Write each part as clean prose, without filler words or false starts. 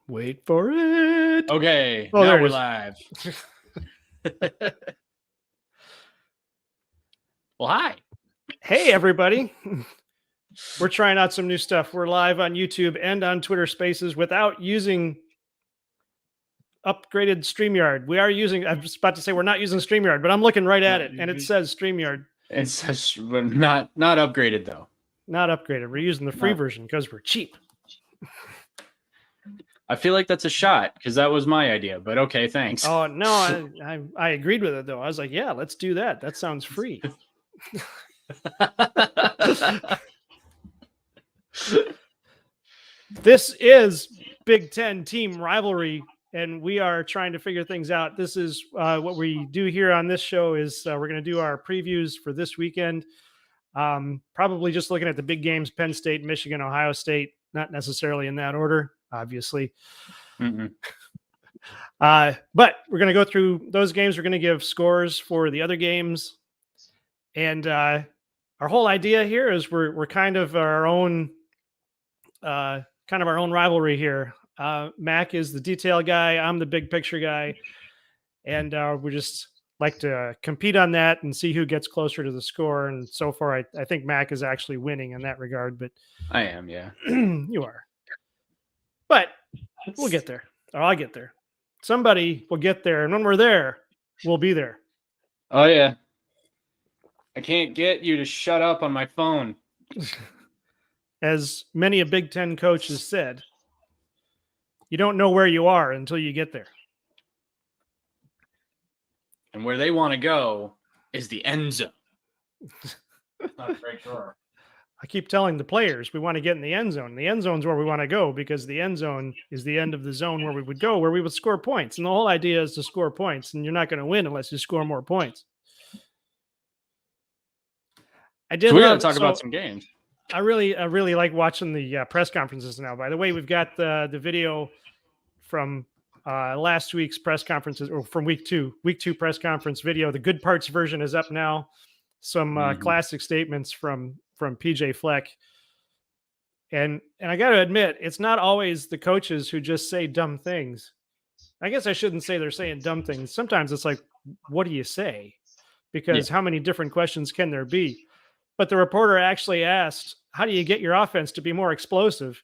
Wait for it. Okay, Oh, now there it we're is. live. Well, hi. Hey, everybody. We're trying out some new stuff. We're live on YouTube and on Twitter Spaces without using upgraded StreamYard. We are using, I was about to say we're not using StreamYard, but I'm looking right at it and it says StreamYard. It's not upgraded though. Not upgraded. We're using the free version because we're cheap. I feel like that's a shot because that was my idea, but okay, thanks. Oh, no, I agreed with it though. I was like, yeah, let's do that. That sounds free. This is Big Ten team rivalry, and we are trying to figure things out. This is what we do here on this show is we're going to do our previews for this weekend. Probably just looking at the big games, Penn State, Michigan, Ohio State, not necessarily in that order, obviously. But we're going to go through those games. We're going to give scores for the other games. And our whole idea here is we're kind of our own rivalry here. Mac is the detail guy. I'm the big picture guy. And we just like to compete on that and see who gets closer to the score. And so far, I think Mac is actually winning in that regard. But I am, yeah. You are. But we'll get there. Or I'll get there. Somebody will get there. And when we're there, we'll be there. Oh, yeah. I can't get you to shut up on my phone. As many a Big Ten coach has said, you don't know where you are until you get there. And where they want to go is the end zone. Not very sure. I keep telling the players we want to get in the end zone. The end zone is where we want to go because the end zone is the end of the zone where we would go, where we would score points. And the whole idea is to score points, and you're not going to win unless you score more points. We're going to talk about some games. I really like watching the press conferences now. By the way, we've got the video from last week's press conferences, or from week two press conference video. The good parts version is up now. Some classic statements from PJ Fleck. And I got to admit, it's not always the coaches who just say dumb things. I guess I shouldn't say they're saying dumb things. Sometimes it's like, what do you say? Because how many different questions can there be? But the reporter actually asked, how do you get your offense to be more explosive?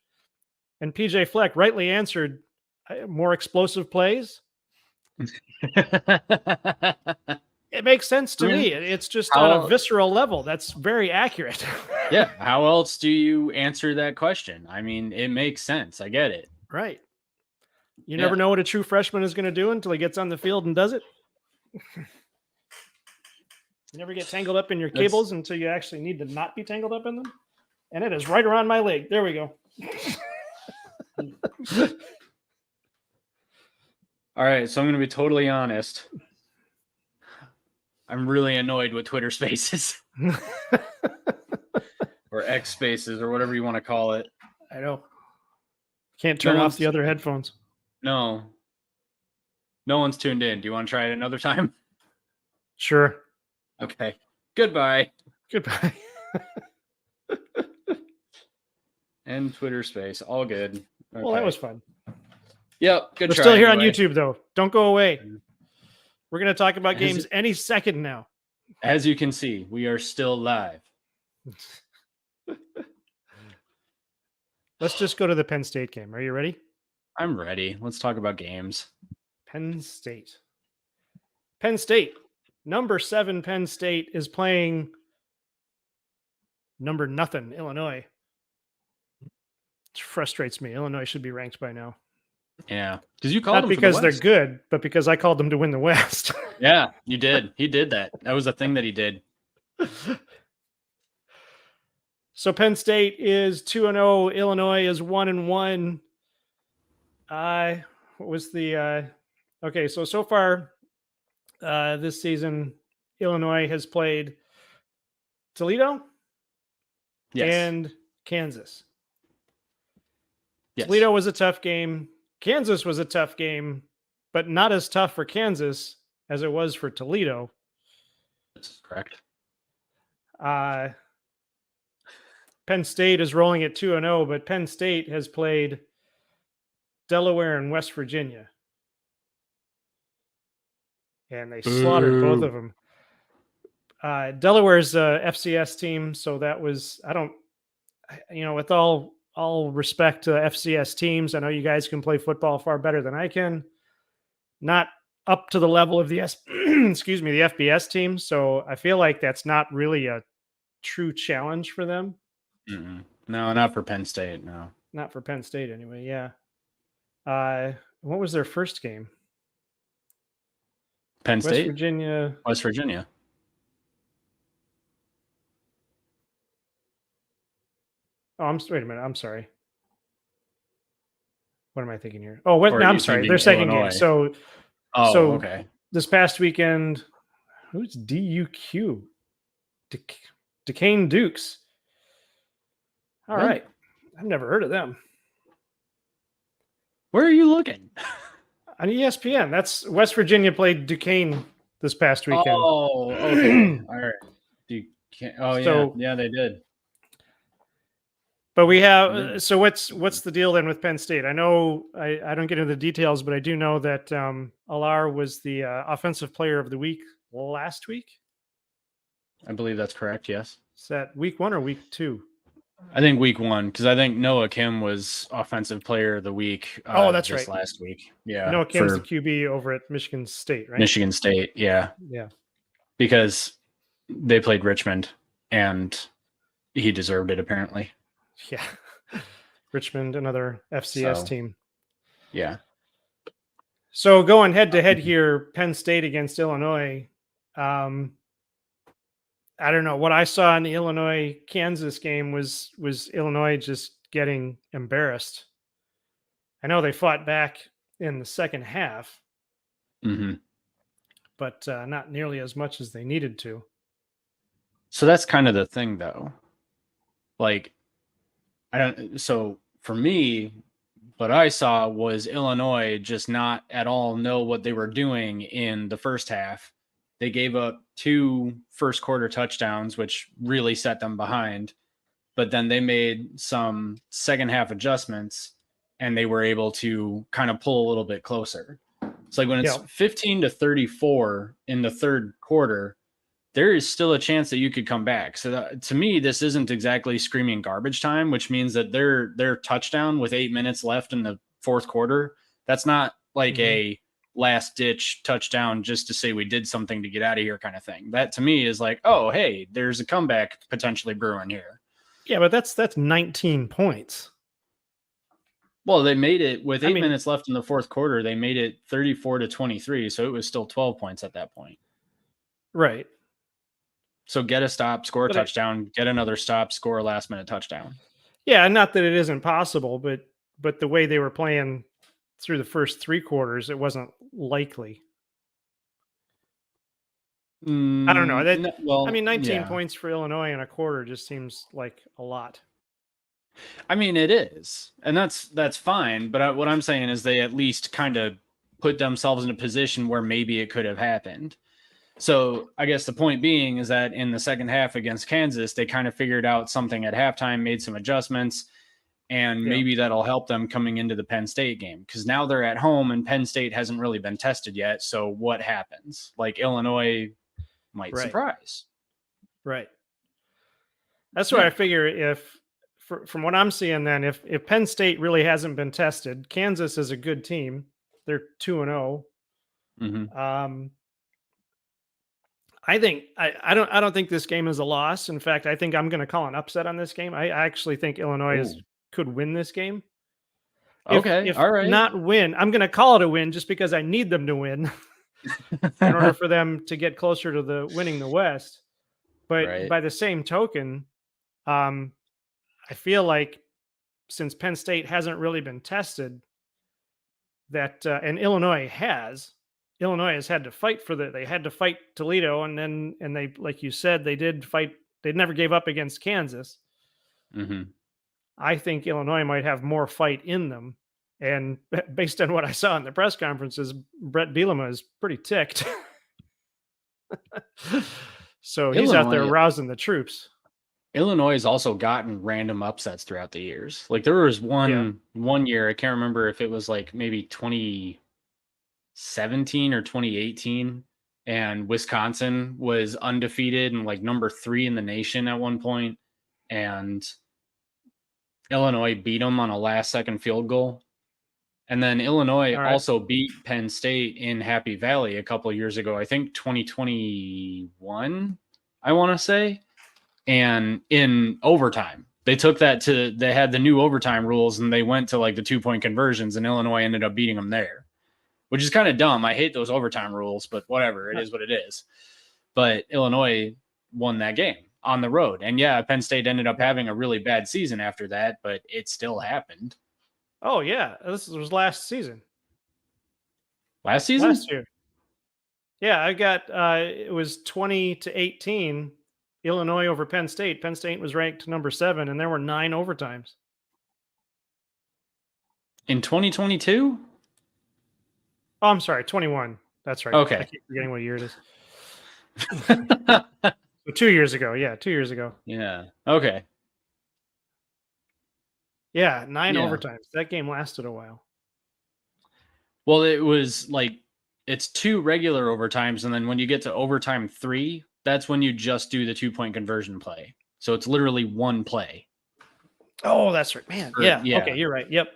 And PJ Fleck rightly answered, more explosive plays. It makes sense to me. It's just on a visceral level. That's very accurate. Yeah. How else do you answer that question? I mean, it makes sense. I get it. Right. You never know what a true freshman is going to do until he gets on the field and does it. You never get tangled up in your cables until you actually need to not be tangled up in them. And it is right around my leg. There we go. All right. So I'm going to be totally honest. I'm really annoyed with Twitter Spaces. Or X Spaces or whatever you want to call it. I know. Can't turn off the other headphones. No. No one's tuned in. Do you want to try it another time? Sure. Okay. Goodbye. Goodbye. And Twitter Space. All good. Okay. Well, that was fun. Yep. Good We're try. Still here anyway. On YouTube, though. Don't go away. We're going to talk about games any second now. As you can see, we are still live. Let's just go to the Penn State game. Are you ready? I'm ready. Let's talk about games. Penn State. Number 7 Penn State is playing number nothing, Illinois. It frustrates me. Illinois should be ranked by now. Yeah, because you called them because they're good, but because I called them to win the West. Yeah, you did. He did that. That was a thing that he did. So Penn State is 2-0. Illinois is 1-1. What was the okay? So far this season, Illinois has played Toledo and Kansas. Yes. Toledo was a tough game. Kansas was a tough game, but not as tough for Kansas as it was for Toledo. That's correct. Penn State is rolling at 2-0, but Penn State has played Delaware and West Virginia. And they slaughtered both of them. Delaware's a FCS team, so that was, with all respect to FCS teams, I know you guys can play football far better than I can. Not up to the level of the excuse me, the FBS team. So I feel like that's not really a true challenge for them. Mm-mm. No, not for Penn State. No, not for Penn State anyway. Yeah. What was their first game? Penn State, West Virginia. Oh, wait a minute. I'm sorry. What am I thinking here? Oh, I'm sorry. Their second game. So, okay. This past weekend, who's DUQ? Duquesne Dukes. All right. I've never heard of them. Where are you looking? On ESPN. That's West Virginia played Duquesne this past weekend. Oh, okay. All right. Duquesne. Oh, So- yeah, they did. But we have so what's the deal then with Penn State? I know I don't get into the details, but I do know that Alar was the offensive player of the week last week. I believe that's correct. Yes. Is that week 1 or week 2? I think week 1, because I think Noah Kim was offensive player of the week. That's right. Last week. Yeah. Noah Kim's the QB over at Michigan State, right? Michigan State. Yeah. Yeah. Because they played Richmond and he deserved it apparently. Yeah. Richmond, another FCS team. Yeah. So going head to head here, Penn State against Illinois. I don't know. What I saw in the Illinois-Kansas game was Illinois just getting embarrassed. I know they fought back in the second half, but not nearly as much as they needed to. So that's kind of the thing, though. Like, so for me, what I saw was Illinois just not at all know what they were doing in the first half. They gave up 2 first quarter touchdowns, which really set them behind. But then they made some second half adjustments and they were able to kind of pull a little bit closer. It's like when it's 15-34 in the third quarter, there is still a chance that you could come back. So to me, this isn't exactly screaming garbage time, which means that their touchdown with 8 minutes left in the fourth quarter, that's not like a last ditch touchdown just to say we did something to get out of here kind of thing. That to me is like, oh, hey, there's a comeback potentially brewing here. Yeah, but that's 19 points. Well, they made it with 8 minutes left in the fourth quarter. They made it 34-23. So it was still 12 points at that point. Right. So get a stop, score a touchdown, get another stop, score a last minute touchdown. Yeah. Not that it isn't possible, but the way they were playing through the first 3 quarters, it wasn't likely. I don't know. 19 points for Illinois in a quarter just seems like a lot. I mean, it is, and that's fine. But what I'm saying is they at least kind of put themselves in a position where maybe it could have happened. So I guess the point being is that in the second half against Kansas, they kind of figured out something at halftime, made some adjustments, and maybe that'll help them coming into the Penn State game, because now they're at home and Penn State hasn't really been tested yet. So what happens? Like Illinois might surprise. Right. That's why I figure from what I'm seeing then, if Penn State really hasn't been tested, Kansas is a good team. They're 2-0. I think I don't think this game is a loss. In fact, I think I'm going to call an upset on this game. I actually think Illinois could win this game. If all right. Not win. I'm going to call it a win just because I need them to win in order for them to get closer to the winning the West. But by the same token, I feel like since Penn State hasn't really been tested, that and Illinois has had to fight they had to fight Toledo, and they, like you said, they did fight. They never gave up against Kansas. I think Illinois might have more fight in them. And based on what I saw in the press conferences, Brett Bielema is pretty ticked. So he's out there rousing the troops. Illinois has also gotten random upsets throughout the years. Like there was one year, I can't remember if it was like maybe 2017 or 2018, and Wisconsin was undefeated and like number 3 in the nation at one point, and Illinois beat them on a last second field goal. And then Illinois All right. also beat Penn State in Happy Valley a couple of years ago. I think 2021, I want to say, and in overtime. They took that to, they had the new overtime rules and they went to like the 2-point conversions, and Illinois ended up beating them there, which is kind of dumb. I hate those overtime rules, but whatever. It is what it is. But Illinois won that game on the road. And yeah, Penn State ended up having a really bad season after that, but it still happened. Oh yeah, this was last season. Last season? Last year. Yeah, I got it was 20-18 Illinois over Penn State. Penn State was ranked number 7 and there were 9 overtimes. In 2022? Oh, I'm sorry, 21. That's right. Okay. I keep forgetting what year it is. So 2 years ago. Yeah, 2 years ago. Yeah. Okay. Yeah, 9 Yeah. overtimes. That game lasted a while. Well, it was like it's 2 regular overtimes, and then when you get to overtime 3, that's when you just do the 2-point conversion play. So it's literally 1 play. Oh, that's right, man. Or- Yeah. yeah. Okay, you're right. Yep.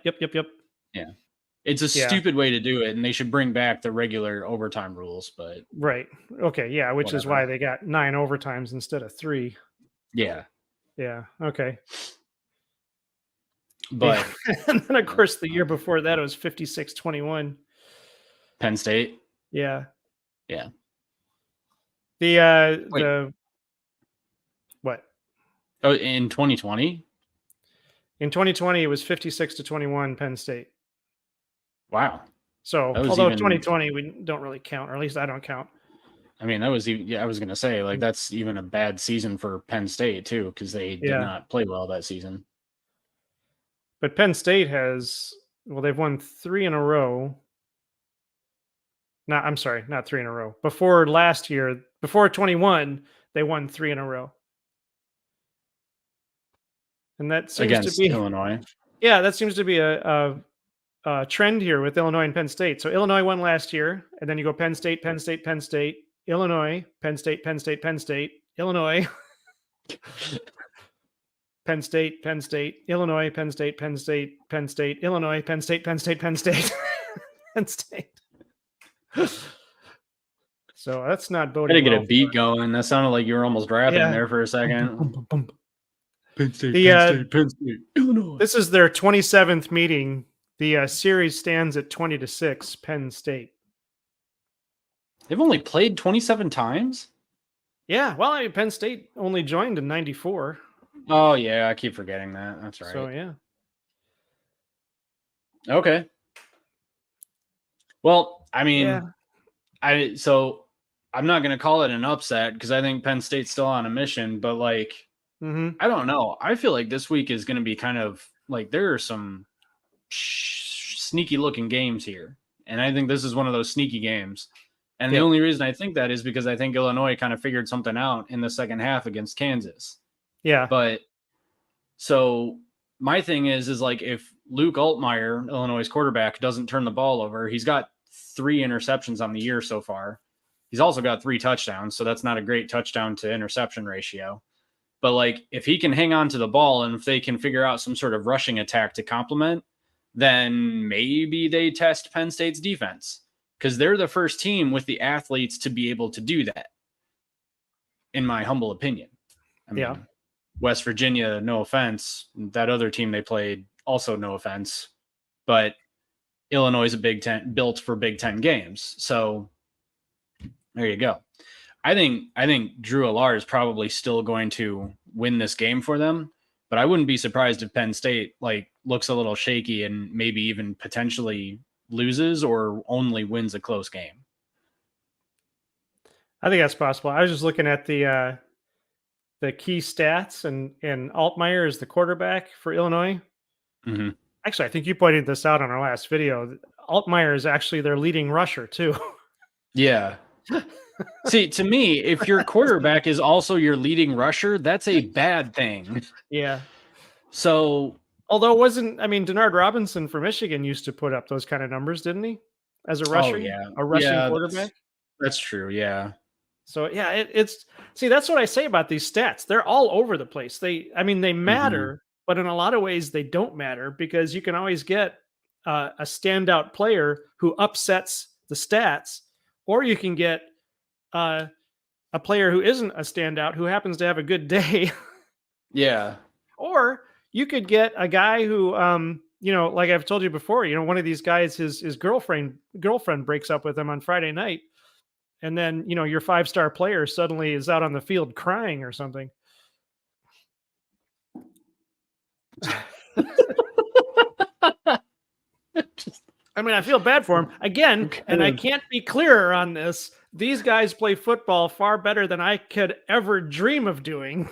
It's a Yeah. stupid way to do it, and they should bring back the regular overtime rules. But Right. Okay. Yeah, which is why Whatever. they got 9 overtimes instead of 3. yeah, Yeah. Okay. but And then of course the year before that it was 56-21. Penn State, Yeah. Yeah. Wait. The what? oh, in 2020, In 2020 it was 56-21 Penn State. wow. So, That was although even- 2020 we don't really count, or at least I don't count. I mean, that was even. Yeah, I was gonna say like that's even a bad season for Penn State too, because they did Yeah. not play well that season. But Penn State has, well, they've won 3 in a row. I'm sorry, not 3 in a row. Before last year, before 21, they won 3 in a row. And that seems Against to be Illinois. Yeah, that seems to be a trend here with Illinois and Penn State. So Illinois won last year, and then you go Penn State, Penn State, Penn State, Illinois, Penn State, Penn State, Penn State, Illinois, Penn State, Penn State, Illinois, Penn State, Penn State, Penn State, Illinois, Penn State, Penn State, Penn State, Penn State. So that's not boding. Gotta get a well beat for- going. That sounded like you were almost rapping Yeah. there for a second. Bum, bum, bum. Penn State, The, Penn State, Illinois. This is their 27th meeting. The series stands at 20-6, Penn State. They've only played 27 times? Yeah, well, Penn State only joined in 94. Oh, yeah, I keep forgetting that. That's right. So, yeah. Okay. Well, I mean, Yeah. so I'm not going to call it an upset because I think Penn State's still on a mission, but like, Mm-hmm. I don't know. I feel like this week is going to be kind of like there are some sneaky looking games here. And I think this is one of those sneaky games. And the only reason I think that is because I think Illinois kind of figured something out in the second half against Kansas. Yeah. But so my thing is like if Luke Altmaier, Illinois' quarterback, doesn't turn the ball over, he's got 3 interceptions on the year so far. He's also got 3 touchdowns, so that's not a great touchdown to interception ratio. But like if he can hang on to the ball and if they can figure out some sort of rushing attack to complement, then maybe they test Penn State's defense because they're the first team with the athletes to be able to do that, in my humble opinion. I mean, Yeah. West Virginia, no offense. That other team they played, also no offense. But Illinois is a Big Ten, built for Big Ten games. So there you go. I think Drew Allar is probably still going to win this game for them, but I wouldn't be surprised if Penn State like looks a little shaky and maybe even potentially loses or only wins a close game. I think that's possible. I was just looking at the key stats, and Altmaier is the quarterback for Illinois. Mm-hmm. Actually, I think you pointed this out on our last video. Altmaier is actually their leading rusher too. Yeah. See, to me, if your quarterback is also your leading rusher, that's a bad thing. Yeah. So, Although Denard Robinson for Michigan used to put up those kind of numbers, didn't he? As a oh rushing, yeah, a rushing yeah, quarterback. that's true. Yeah, So yeah, it's see that's what I say about these stats. They're all over the place. They matter, but in a lot of ways they don't matter because you can always get a standout player who upsets the stats, or you can get uh, a player who isn't a standout who happens to have a good day, yeah, or you could get a guy who like I've told you before, one of these guys his girlfriend breaks up with him on Friday night, and then your 5-star player suddenly is out on the field crying or something. I feel bad for him again, and I can't be clearer on this. These guys play football far better than I could ever dream of doing.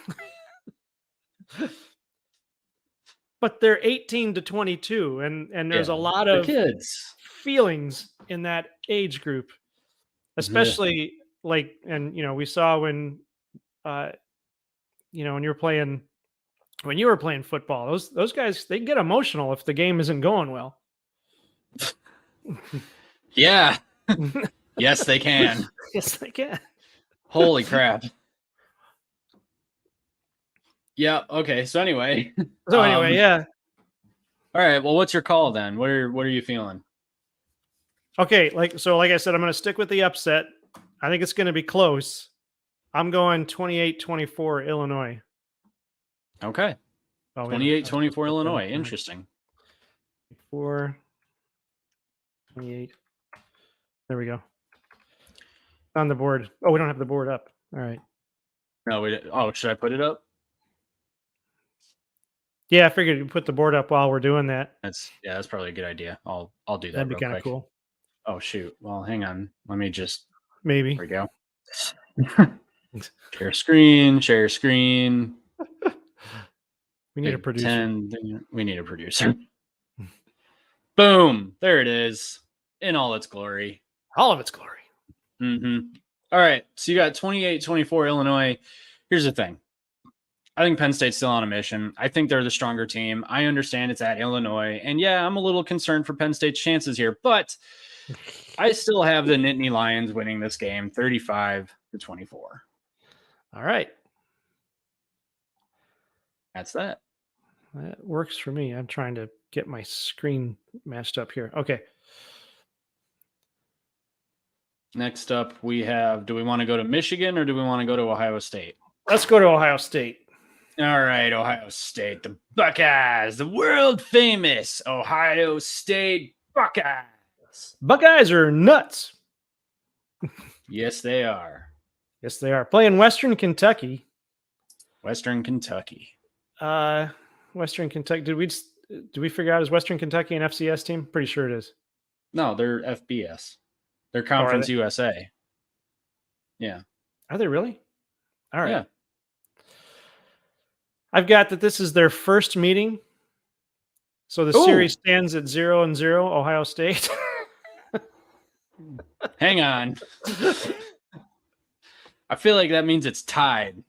But they're 18 to 22, and there's a lot of kids feelings in that age group, especially we saw when when you were playing football, those guys, they get emotional if the game isn't going well. Yeah. Yes, they can. Yes, they can. Holy crap. Yeah. Okay. So anyway. Yeah. All right. Well, what's your call then? What are you feeling? Okay. Like I said, I'm going to stick with the upset. I think it's going to be close. I'm going 28-24 Illinois. Okay. 28-24 Illinois. Interesting. 28. There we go. On the board. Oh, we don't have the board up. All right. No, should I put it up? Yeah, I figured you put the board up while we're doing that. That's probably a good idea. I'll do that. That'd be kind of cool. Oh shoot. Well, hang on. Let me just maybe. There we go. Share screen. We need a producer. We need a producer. Boom. There it is. In all its glory. All of its glory. Mm-hmm. All right. So you got 28-24 Illinois. Here's the thing. I think Penn State's still on a mission. I think they're the stronger team. I understand it's at Illinois. And yeah, I'm a little concerned for Penn State's chances here, but I still have the Nittany Lions winning this game 35-24. All right. That's that. That works for me. I'm trying to get my screen matched up here. Okay. Next up, we have, do we want to go to Michigan or do we want to go to Ohio State? Let's go to Ohio State. All right, Ohio State, the Buckeyes, the world famous Ohio State Buckeyes. Buckeyes are nuts. Yes, they are. Yes, they are. Playing Western Kentucky. Western Kentucky. Western Kentucky. Did we figure out is Western Kentucky an FCS team? Pretty sure it is. No, they're FBS. They're Conference USA. Yeah. Are they really? All right. Yeah. I've got that this is their first meeting. So the series stands at 0-0, Ohio State. Hang on. I feel like that means it's tied.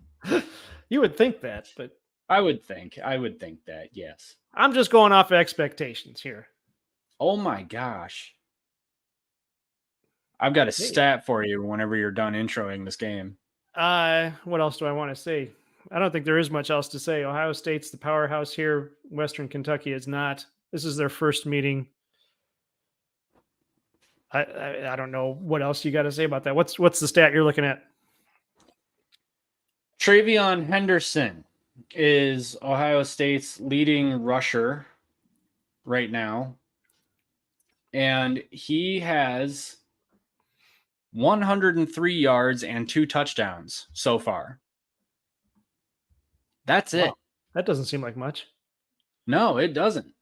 You would think that, but I would think that, yes. I'm just going off expectations here. Oh my gosh. I've got a stat for you whenever you're done introing this game. What else do I want to say? I don't think there is much else to say. Ohio State's the powerhouse here. Western Kentucky is not. This is their first meeting. I don't know what else you got to say about that. What's the stat you're looking at? TreVeyon Henderson is Ohio State's leading rusher right now. And he has 103 yards and 2 touchdowns so far. That's it. That doesn't seem like much. No, it doesn't.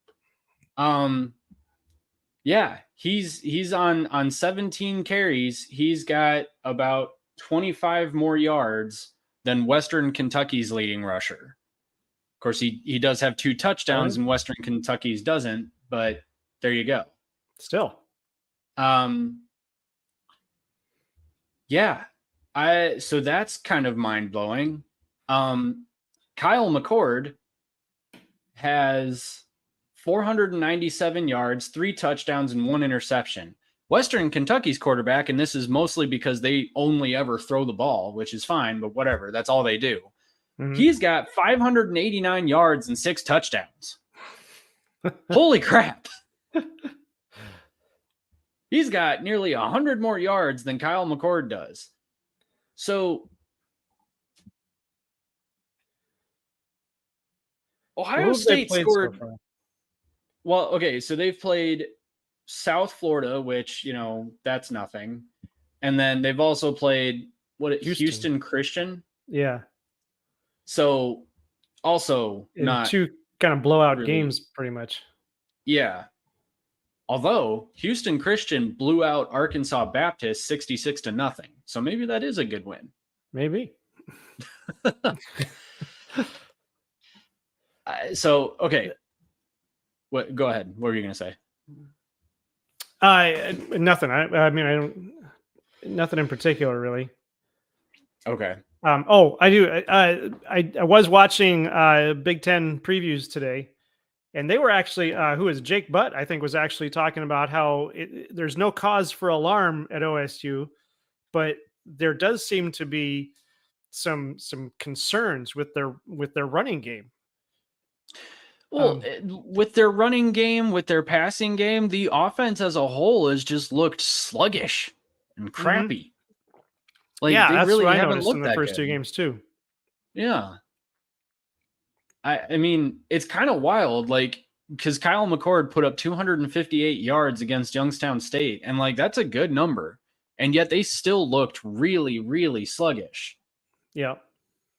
Yeah, he's on 17 carries. He's got about 25 more yards than Western Kentucky's leading rusher. Of course, he does have 2 touchdowns and Western Kentucky's doesn't, but there you go. Still. Yeah. So that's kind of mind-blowing. Kyle McCord has 497 yards, 3 touchdowns, and 1 interception. Western Kentucky's quarterback, and this is mostly because they only ever throw the ball, which is fine, but whatever. That's all they do. Mhm. He's got 589 yards and 6 touchdowns. Holy crap. He's got nearly 100 more yards than Kyle McCord does. So Ohio Who have they State played so scored. far? Well, okay, so they've played South Florida, which, that's nothing. And then they've also played Houston Christian. Yeah. So also In not 2 kind of blowout really, games, pretty much. Yeah. Although Houston Christian blew out Arkansas Baptist 66-0. So maybe that is a good win. Maybe. So, okay. Go ahead. What were you going to say? Nothing. I mean, I don't. Nothing in particular, really. Okay. I do. I was watching Big Ten previews today, and they were actually who is Jake Butt? I think was actually talking about how there's no cause for alarm at OSU, but there does seem to be some concerns with their running game. Well, with their running game, with their passing game, the offense as a whole has just looked sluggish and crappy. Like, yeah, they that's really what I haven't noticed looked in the that first good. 2 games too. Yeah. I mean, it's kind of wild, like, because Kyle McCord put up 258 yards against Youngstown State, and like that's a good number, and yet they still looked really, really sluggish. Yeah.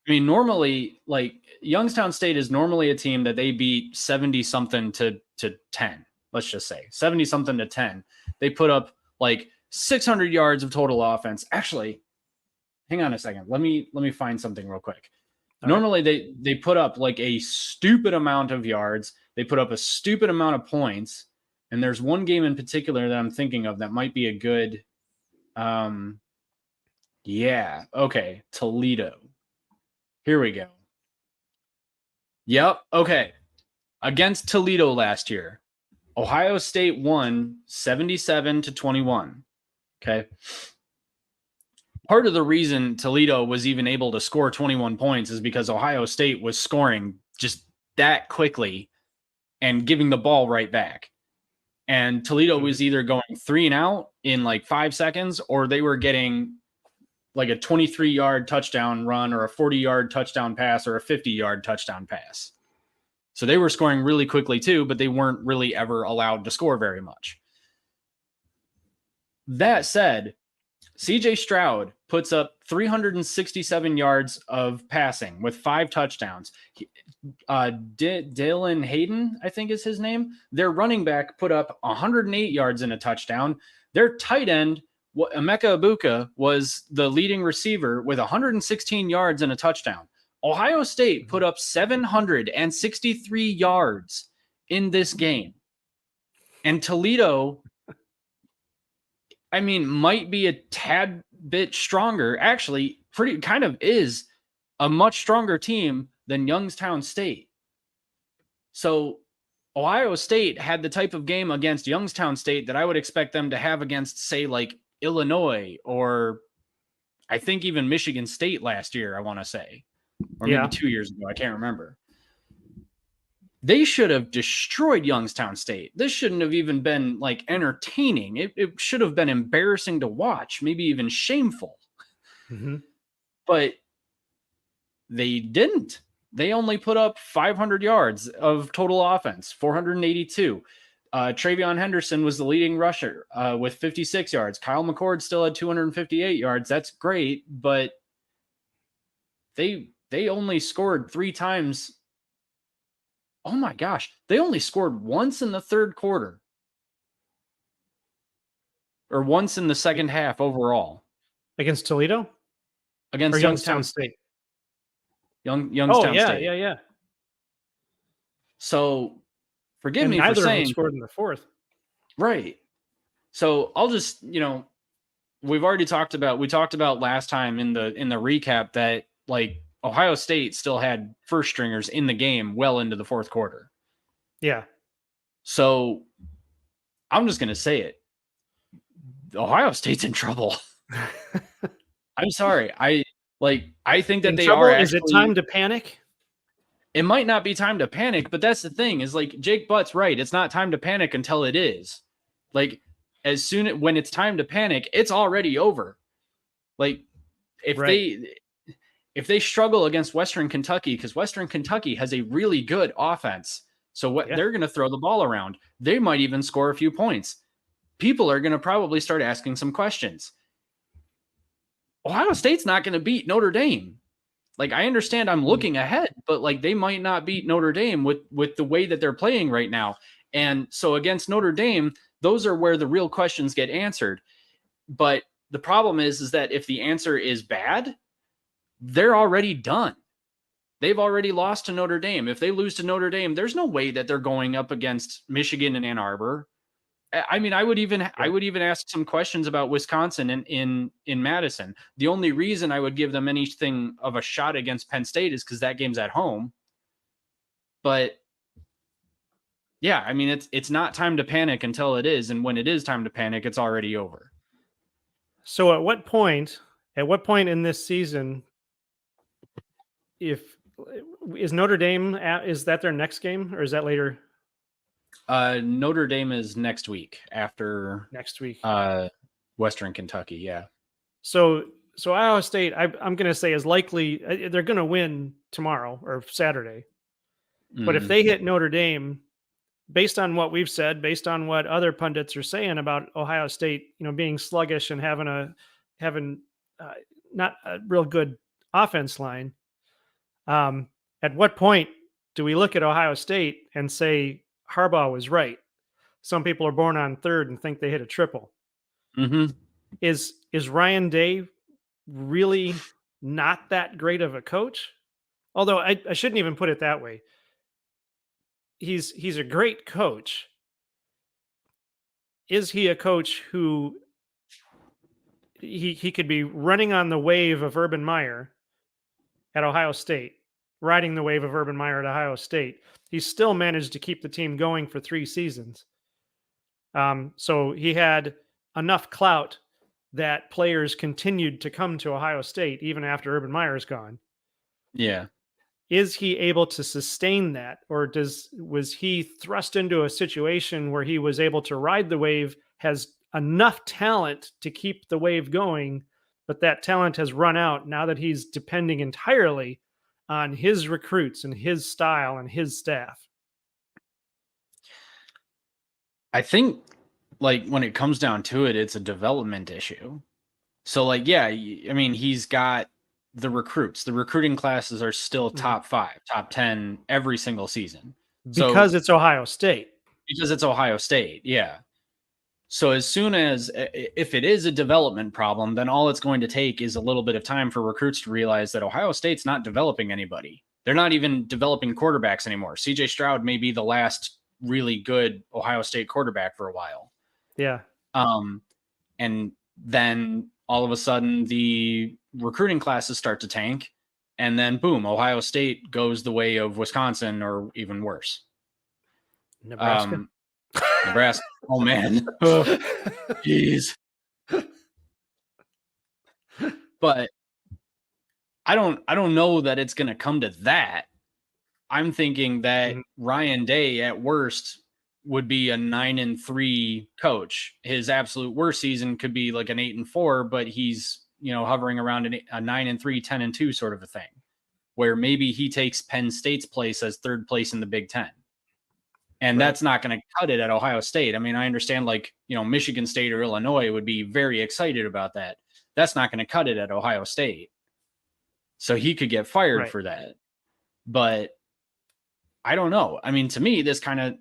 I mean, normally, like Youngstown State is normally a team that they beat 70 something to 10. Let's just say 70 something to 10. They put up like 600 yards of total offense. Actually, hang on a second. Let me find something real quick. Normally they put up like a stupid amount of yards. They put up a stupid amount of points. And there's one game in particular that I'm thinking of that might be a good yeah, okay, Toledo. Here we go. Yep, okay. Against Toledo last year, Ohio State won 77-21. Okay. Part of the reason Toledo was even able to score 21 points is because Ohio State was scoring just that quickly and giving the ball right back. And Toledo was either going 3 and out in like 5 seconds, or they were getting like a 23-yard touchdown run or a 40-yard touchdown pass or a 50-yard touchdown pass. So they were scoring really quickly too, but they weren't really ever allowed to score very much. That said, CJ Stroud puts up 367 yards of passing with 5 touchdowns. Dalen Hayden, I think is his name. Their running back put up 108 yards and a touchdown. Their tight end, Emeka Ibuka, was the leading receiver with 116 yards and a touchdown. Ohio State put up 763 yards in this game. And Toledo, I mean, might be a tad bit stronger. Actually, kind of is a much stronger team than Youngstown State. So Ohio State had the type of game against Youngstown State that I would expect them to have against, say, like Illinois, or I think even Michigan State last year, I want to say, or maybe 2 years ago. I can't remember. They should have destroyed Youngstown State. This shouldn't have even been like entertaining. It should have been embarrassing to watch, maybe even shameful. Mm-hmm. But they didn't. They only put up 500 yards of total offense, 482. Travion Henderson was the leading rusher with 56 yards. Kyle McCord still had 258 yards. That's great, but they only scored 3 times. Oh my gosh, they only scored once in the third quarter, or once in the second half overall. Against Toledo? Against Youngstown State. Youngstown State. Yeah. So forgive me neither for saying, of them scored in the fourth. Right. So I'll just, we talked about last time in the recap that like Ohio State still had first stringers in the game well into the fourth quarter. Yeah. So I'm just going to say it. Ohio State's in trouble. I'm sorry. I think that In they trouble? are Is it actually. time to panic? It might not be time to panic, but that's the thing is like Jake Butt's right. It's not time to panic until it is. Like when it's time to panic, it's already over. Like if they struggle against Western Kentucky, because Western Kentucky has a really good offense, so they're going to throw the ball around. They might even score a few points. People are going to probably start asking some questions. Ohio State's not going to beat Notre Dame. Like, I understand I'm looking ahead, but like they might not beat Notre Dame with the way that they're playing right now. And so against Notre Dame, those are where the real questions get answered. But the problem is that if the answer is bad, they're already done. They've already lost to Notre Dame. If they lose to Notre Dame, there's no way that they're going up against Michigan and Ann Arbor. I mean, I would even ask some questions about Wisconsin in Madison. The only reason I would give them anything of a shot against Penn State is because that game's at home. But yeah, I mean, it's not time to panic until it is, and when it is time to panic, it's already over. So at what point in this season, is Notre Dame is that their next game or is that later? Notre Dame is next week after next week. Western Kentucky. Yeah. So Iowa State, I'm going to say is likely they're going to win tomorrow or Saturday. But if they hit Notre Dame, based on what we've said, based on what other pundits are saying about Ohio State, being sluggish and having not a real good offense line, at what point do we look at Ohio State and say Harbaugh was right? Some people are born on third and think they hit a triple. Mm-hmm. Is Ryan Day really not that great of a coach? Although I shouldn't even put it that way. He's a great coach. Is he a coach who he could be running on the wave of Urban Meyer at Ohio State, riding the wave of Urban Meyer at Ohio State? He still managed to keep the team going for 3 seasons. So he had enough clout that players continued to come to Ohio State even after Urban Meyer is gone. Yeah. Is he able to sustain that, or was he thrust into a situation where he was able to ride the wave, has enough talent to keep the wave going, but that talent has run out now that he's depending entirely on his recruits and his style and his staff? I think like when it comes down to it, it's a development issue. So like, yeah, I mean, he's got the recruits. The recruiting classes are still top 5, top 10 every single season. Because it's Ohio State. Because it's Ohio State, yeah. So as soon as, if it is a development problem, then all it's going to take is a little bit of time for recruits to realize that Ohio State's not developing anybody. They're not even developing quarterbacks anymore. CJ Stroud may be the last really good Ohio State quarterback for a while. Yeah. And then all of a sudden the recruiting classes start to tank, and then boom, Ohio State goes the way of Wisconsin or even worse. Nebraska. Nebraska. Oh man. Jeez. But I don't know that it's going to come to that. I'm thinking that Ryan Day at worst would be a 9-3 coach. His absolute worst season could be like an 8-4, but he's, hovering around a 9-3, 10-2 sort of a thing, where maybe he takes Penn State's place as third place in the Big Ten. And that's not going to cut it at Ohio State. I mean, I understand Michigan State or Illinois would be very excited about that. That's not going to cut it at Ohio State. So he could get fired for that. But I don't know. I mean, to me, this kind of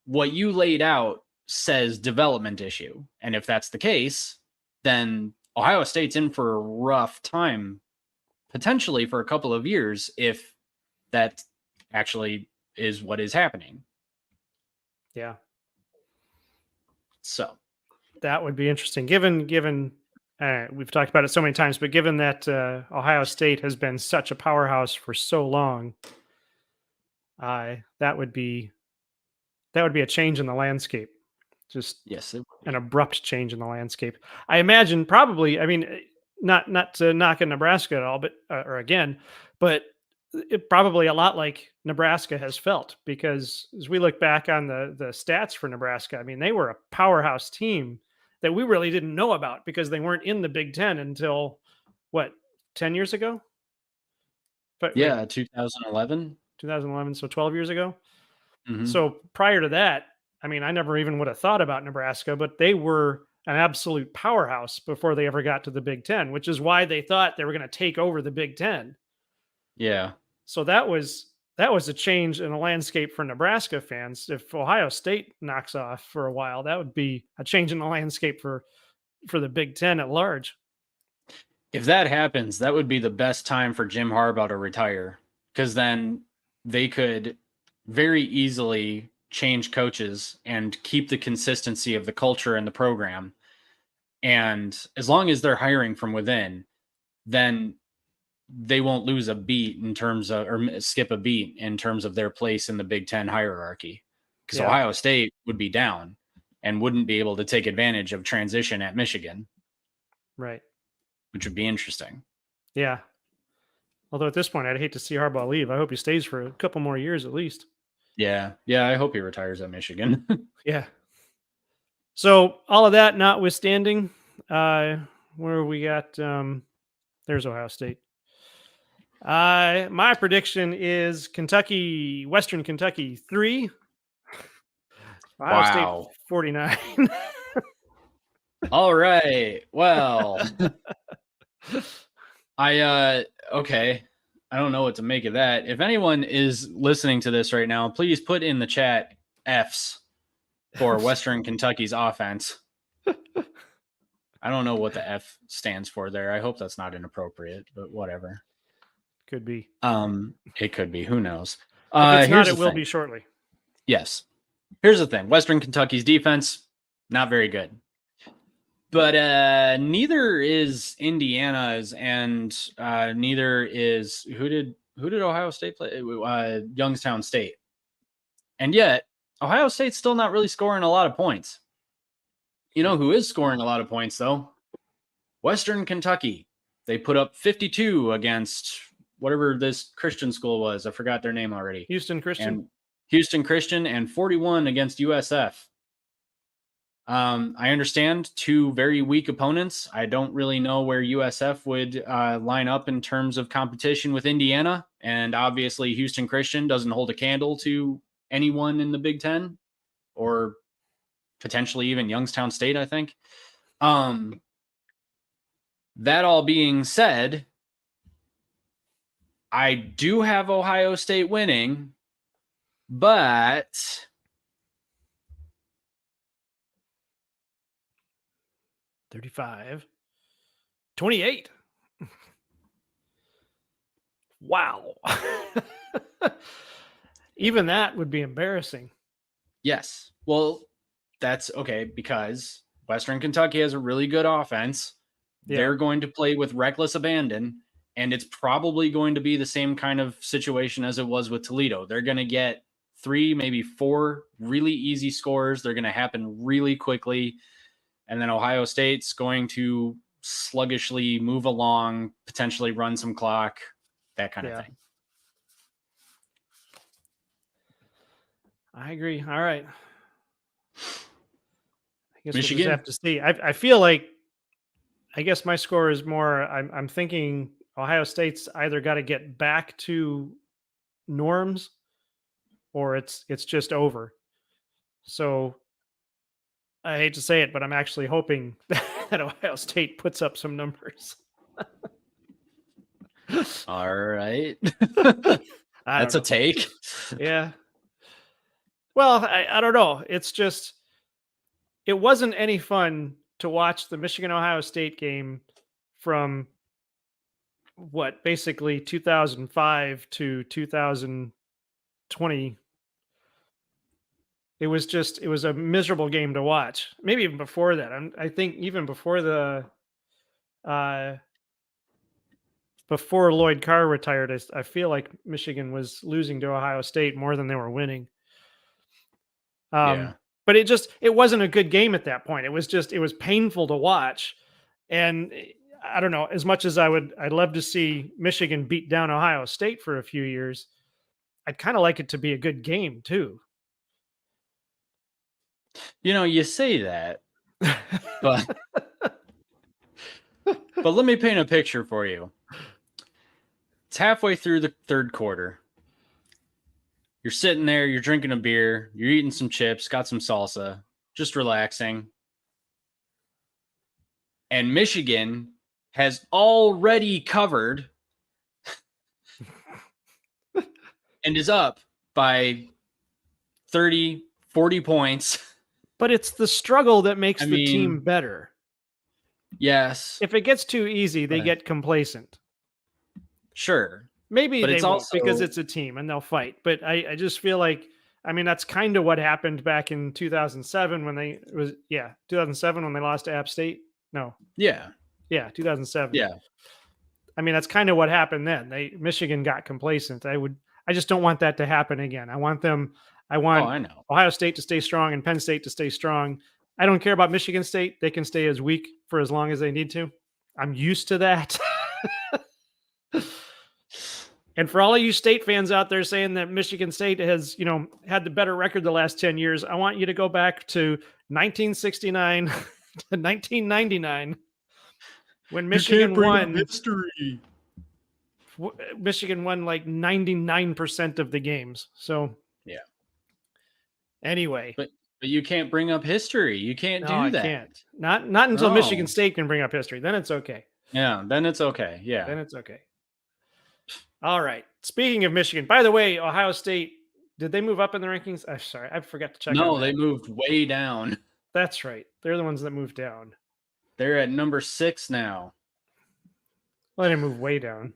what you laid out says development issue. And if that's the case, then Ohio State's in for a rough time, potentially for a couple of years, if that actually is what is happening. Yeah. So That would be interesting. Given we've talked about it so many times, but given that Ohio State has been such a powerhouse for so long, that would be a change in the landscape. Just Yes, it would an be. abrupt change in the landscape. I imagine probably. I mean, not to knock at Nebraska at all, but or again, but it probably a lot like Nebraska has felt, because as we look back on the stats for Nebraska, I mean, they were a powerhouse team that we really didn't know about because they weren't in the Big Ten until what, 10 years ago? But wait, Yeah, 2011. 2011, so 12 years ago. Hmm. So prior to that, I mean, I never even would have thought about Nebraska, but they were an absolute powerhouse before they ever got to the Big Ten, which is why they thought they were going to take over the Big Ten. Yeah. So that was a change in the landscape for Nebraska fans. If Ohio State knocks off for a while, that would be a change in the landscape for the Big Ten at large. If that happens, that would be the best time for Jim Harbaugh to retire, because then they could very easily change coaches and keep the consistency of the culture and the program. And as long as they're hiring from within, then they won't lose a beat in terms of, or skip a beat in terms of their place in the Big Ten hierarchy. Because Yeah, Ohio State would be down and wouldn't be able to take advantage of transition at Michigan, right. which would be interesting. Yeah. Although at this point, I'd hate to see Harbaugh leave. I hope he stays for a couple more years at least. Yeah. Yeah. I hope he retires at Michigan. Yeah. So all of that notwithstanding, where we got there's Ohio State. My prediction is Kentucky, Western Kentucky 3, Ohio State Wow. 49. All right. Well, okay. I don't know what to make of that. If anyone is listening to this right now, please put in the chat F's for Western Kentucky's offense. I don't know what the F stands for there. I hope that's not inappropriate, but whatever. Could be. It could be. Who knows? If it's not, Here's it the will thing. be shortly. Yes. Here's the thing. Western Kentucky's defense, not very good. But neither is Indiana's, and neither is who did Ohio State play? Youngstown State. And yet, Ohio State's still not really scoring a lot of points. You know who is scoring a lot of points, though? Western Kentucky. They put up 52 against whatever this Christian school was. I forgot their name already. Houston Christian. And Houston Christian, and 41 against USF. I understand two very weak opponents. I don't really know where USF would line up in terms of competition with Indiana. And obviously, Houston Christian doesn't hold a candle to anyone in the Big Ten, or potentially even Youngstown State, I think. That all being said, I do have Ohio State winning, but 35. 28. Wow. Even that would be embarrassing. yes. Well, that's okay, because Western Kentucky has a really good offense. Yeah. They're going to play with reckless abandon, and it's probably going to be the same kind of situation as it was with Toledo. They're going to get 3, maybe 4 really easy scores. They're going to happen really quickly. And then Ohio State's going to sluggishly move along, potentially run some clock, that kind of thing. I agree. All right. I guess Michigan. we'll just have to see. I feel like, I guess my score is more, I'm thinking Ohio State's either got to get back to norms or it's just over. So I hate to say it, but I'm actually hoping that Ohio State puts up some numbers. All right. I That's don't a take. Yeah. Well, I don't know. It's just, it wasn't any fun to watch the Michigan Ohio State game from what, basically 2005 to 2020. It was a miserable game to watch. Maybe even before that. I think even before uh, before Lloyd Carr retired, I feel like Michigan was losing to Ohio State more than they were winning. Yeah. But it wasn't a good game at that point. It was painful to watch. And I don't know, as much as I'd love to see Michigan beat down Ohio State for a few years. I'd kind of like it to be a good game too. You say that, but let me paint a picture for you. It's halfway through the third quarter. You're sitting there, you're drinking a beer, you're eating some chips, got some salsa, just relaxing. And Michigan has already covered and is up by 30, 40 points. But it's the struggle that makes I the mean, team better. Yes. If it gets too easy, they Right. get complacent. Sure. Maybe But they it's won't because also- it's a team and they'll fight. But I just feel like, I mean, that's kind of what happened back in 2007 when 2007 when they lost to App State. No, Yeah. 2007. Yeah. I mean, that's kind of what happened then. Michigan got complacent. I just don't want that to happen again. I want Oh, I know. Ohio State to stay strong and Penn State to stay strong. I don't care about Michigan State. They can stay as weak for as long as they need to. I'm used to that. And for all of you state fans out there saying that Michigan State has, had the better record the last 10 years, I want you to go back to 1969 to 1999 when Michigan won. history. Michigan won like 99% of the games. So, Yeah. Anyway, But you can't bring up history. You can't no, do I that. can't. Not until No. Michigan State can bring up history. Then it's okay. Yeah, then it's okay. Yeah. Then it's okay. All right. Speaking of Michigan, by the way, Ohio State, did they move up in the rankings? I'm sorry, I forgot to check. No, they moved way down. That's right. They're the ones that moved down. They're at number 6 now. Well, they didn't move way down.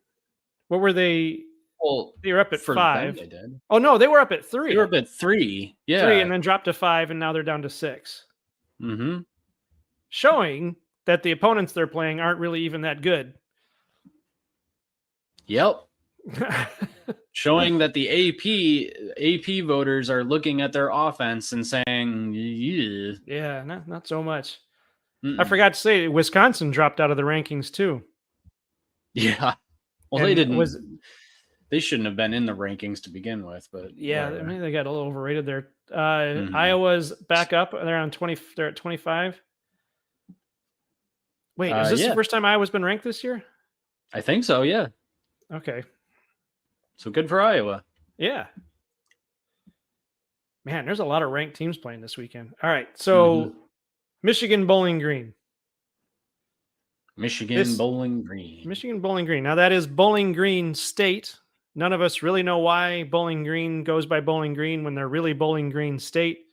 What were they? Well, They were up at for 5. them, they did. Oh no, they were up at 3. They were up at 3. Yeah. 3 and then dropped to 5, and now they're down to 6. Mm-hmm. Showing that the opponents they're playing aren't really even that good. Yep. Showing that the AP voters are looking at their offense and saying, yeah. Yeah, not so much. Mm-mm. I forgot to say Wisconsin dropped out of the rankings too. Yeah. Well, And they didn't. They shouldn't have been in the rankings to begin with, but yeah, whatever. I mean, they got a little overrated there. Mhm. Iowa's back up. They're on 20. They're at 25. Wait, is this yeah. the first time Iowa's been ranked this year? I think so. Yeah. Okay. So good for Iowa. Yeah. Man, there's a lot of ranked teams playing this weekend. All right. So Michigan Bowling Green. Michigan Bowling Green. Michigan Bowling Green. Now that is Bowling Green State. None of us really know why Bowling Green goes by Bowling Green when they're really Bowling Green State.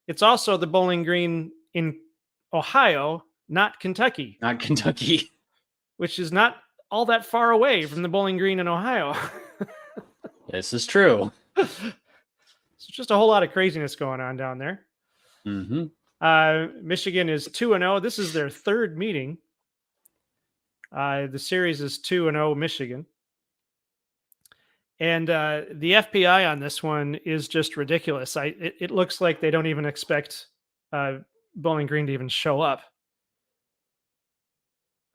It's also the Bowling Green in Ohio, not Kentucky. Not Kentucky. Which is not all that far away from the Bowling Green in Ohio. This is true. It's just a whole lot of craziness going on down there. Mm-hmm. Michigan is 2-0. This is their third meeting. The series is 2-0 Michigan. And the FPI on this one is just ridiculous. It looks like they don't even expect Bowling Green to even show up,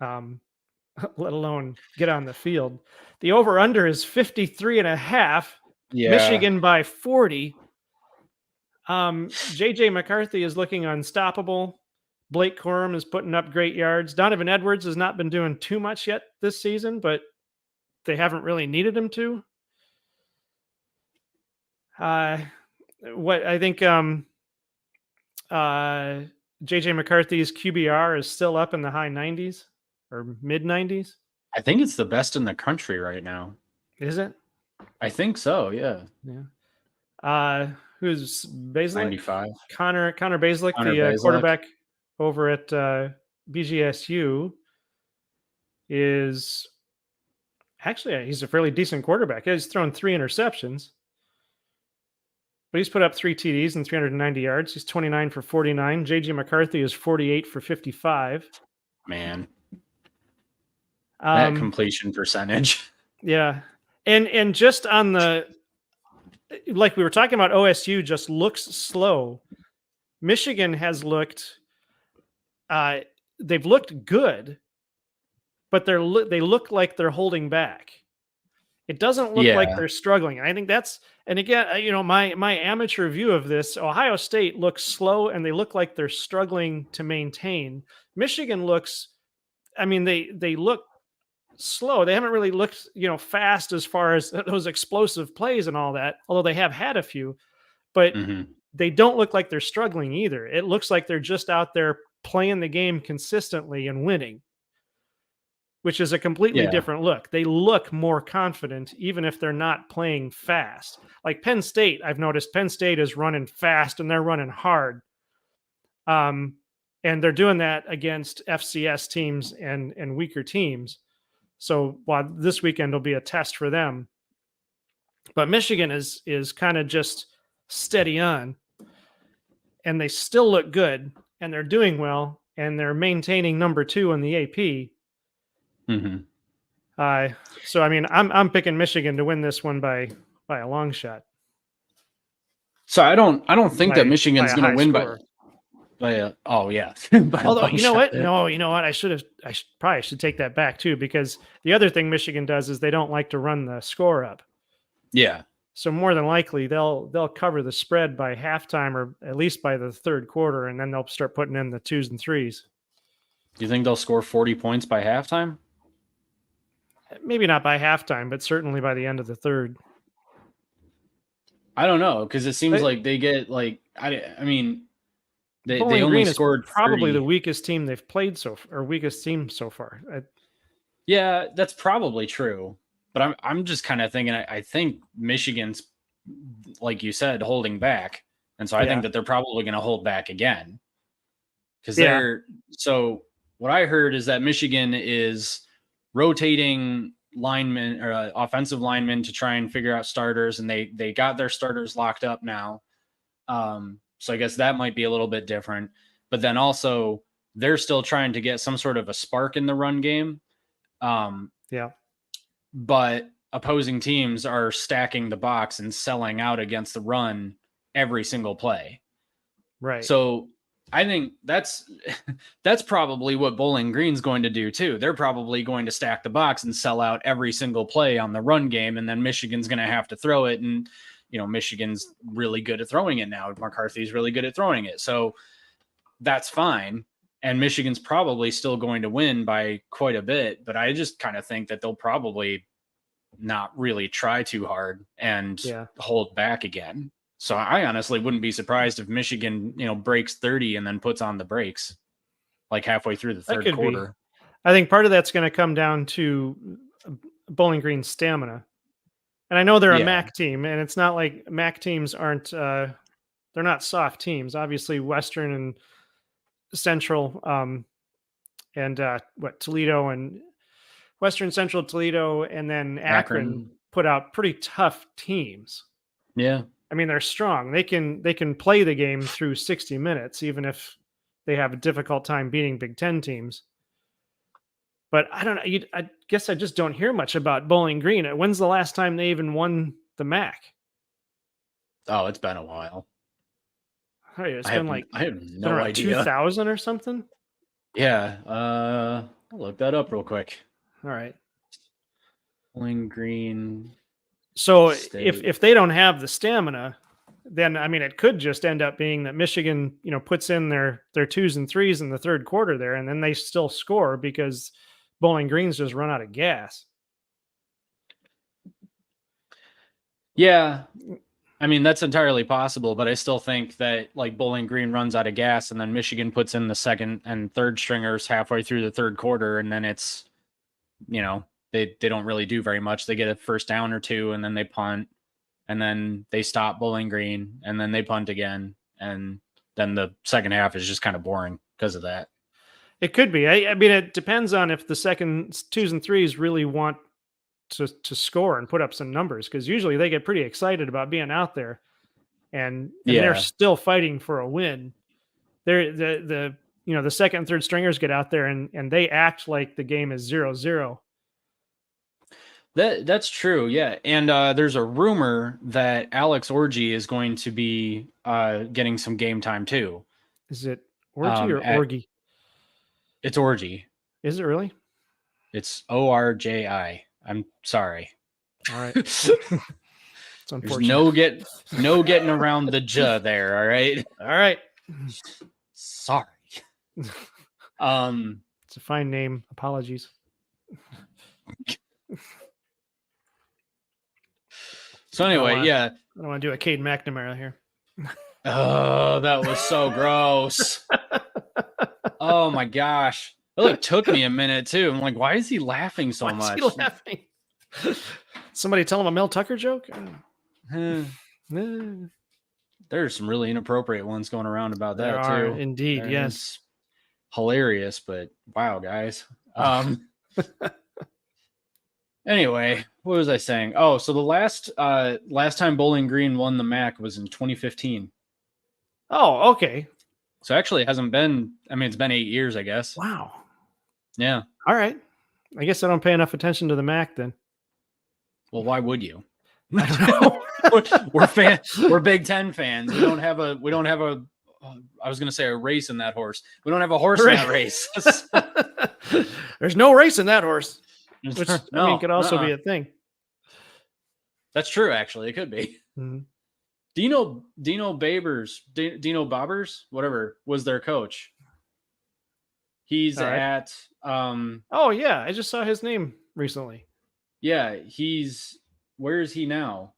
let alone get on the field. The over-under is 53.5. Yeah. Michigan by 40. JJ McCarthy is looking unstoppable. Blake Corum is putting up great yards. Donovan Edwards has not been doing too much yet this season, but they haven't really needed him to. What I think JJ McCarthy's QBR is still up in the high 90s or mid 90s. I think it's the best in the country right now. Is it? I think so. Yeah. Yeah. Who's Basilick? 95. Connor Basilick, Basilick. Quarterback over at BGSU, is actually he's a fairly decent quarterback. He's thrown 3 interceptions. but he's put up 3 TDs and 390 yards. He's 29 for 49. JJ McCarthy is 48 for 55. Man, that completion percentage. Yeah. And just on the, like we were talking about, OSU just looks slow. Michigan has looked, they've looked good, but they look like they're holding back. It doesn't look like they're struggling. And I think that's, and again, my amateur view of this, Ohio State looks slow and they look like they're struggling to maintain. Michigan looks, they look slow. They haven't really looked, fast as far as those explosive plays and all that, although they have had a few, but they don't look like they're struggling either. It looks like they're just out there playing the game consistently and winning, which is a completely different look. They look more confident, even if they're not playing fast. Like Penn State, I've noticed Penn State is running fast and they're running hard. And they're doing that against FCS teams and weaker teams. So while this weekend will be a test for them, but Michigan is kind of just steady on, and they still look good, and they're doing well, and they're maintaining number 2 in the AP. So I'm picking Michigan to win this one by a long shot. So I don't think that Michigan's going to win by oh yeah. Although you know what? No, you know what? I probably should take that back too, because the other thing Michigan does is they don't like to run the score up. Yeah. So more than likely they'll cover the spread by halftime or at least by the third quarter, and then they'll start putting in the 2s and 3s. Do you think they'll score 40 points by halftime? Maybe not by halftime, but certainly by the end of the third. I don't know, because it seems like they get like they only Green scored probably 30. the weakest team they've played weakest team so far. Yeah, that's probably true. But I'm just kind of thinking I think Michigan's, like you said, holding back. And so I think that they're probably going to hold back again. Because so what I heard is that Michigan is rotating linemen or offensive linemen to try and figure out starters, and they got their starters locked up now. So I guess that might be a little bit different. But then also they're still trying to get some sort of a spark in the run game. But opposing teams are stacking the box and selling out against the run every single play. Right. So I think that's probably what Bowling Green's going to do too. They're probably going to stack the box and sell out every single play on the run game, and then Michigan's going to have to throw it. And Michigan's really good at throwing it now. McCarthy's really good at throwing it, so that's fine. And Michigan's probably still going to win by quite a bit. But I just kind of think that they'll probably not really try too hard and hold back again. So I honestly wouldn't be surprised if Michigan, breaks 30 and then puts on the brakes like halfway through the third quarter. I think part of that's going to come down to Bowling Green's stamina. And I know they're a MAC team, and it's not like MAC teams aren't, they're not soft teams. Obviously, Western and Central, Toledo and Western, Central, Toledo, and then Akron put out pretty tough teams. Yeah. They're strong. They can play the game through 60 minutes, even if they have a difficult time beating Big Ten teams. But I don't know. I guess I just don't hear much about Bowling Green. When's the last time they even won the MAC? Oh, it's been a while. It's been I have no idea. 2000 or something? Yeah. I'll look that up real quick. All right. Bowling Green. So if they don't have the stamina, then it could just end up being that Michigan, puts in their 2s and 3s in the third quarter there, and then they still score because Bowling Green's just run out of gas. Yeah. That's entirely possible, but I still think that like Bowling Green runs out of gas and then Michigan puts in the second and third stringers halfway through the third quarter, and then it's, they don't really do very much. They get a first down or two, and then they punt, and then they stop Bowling Green, and then they punt again, and then the second half is just kind of boring because of that. It could be. It depends on if the second 2s and 3s really want to score and put up some numbers, because usually they get pretty excited about being out there. and Yeah. they're still fighting for a win. They're the second and third stringers get out there and they act like the game is 0-0. That's true, yeah. And there's a rumor that Alex Orgy is going to be getting some game time too. Is it Orgy or Orgy? It's Orgy. Is it really? It's ORJI. I'm sorry. All right. It's unfortunate. There's no getting around the J there. All right. All right. Sorry. It's a fine name. Apologies. So anyway, yeah. I don't want to do a Cade McNamara here. Oh, that was so gross. Oh my gosh. It took me a minute too. I'm like, why is he laughing so much? Is he laughing? Somebody tell him a Mel Tucker joke? There's some really inappropriate ones going around about that too. Indeed, And yes. it's hilarious, but wow, guys. Anyway, what was I saying? Oh, so the last time Bowling Green won the MAC was in 2015. Oh, okay. So actually it hasn't been, I mean, it's been 8 years, I guess. Wow. Yeah. All right. I guess I don't pay enough attention to the MAC then. Well, why would you? I don't know. We're Big Ten fans. We don't have a I was going to say a race in that horse. We don't have a horse in that race. There's no race in that horse. Which No, I mean could also be a thing. That's true, actually. It could be. Mm-hmm. Dino Bobbers, whatever, was their coach. He's at oh yeah, I just saw his name recently. Yeah, where is he now?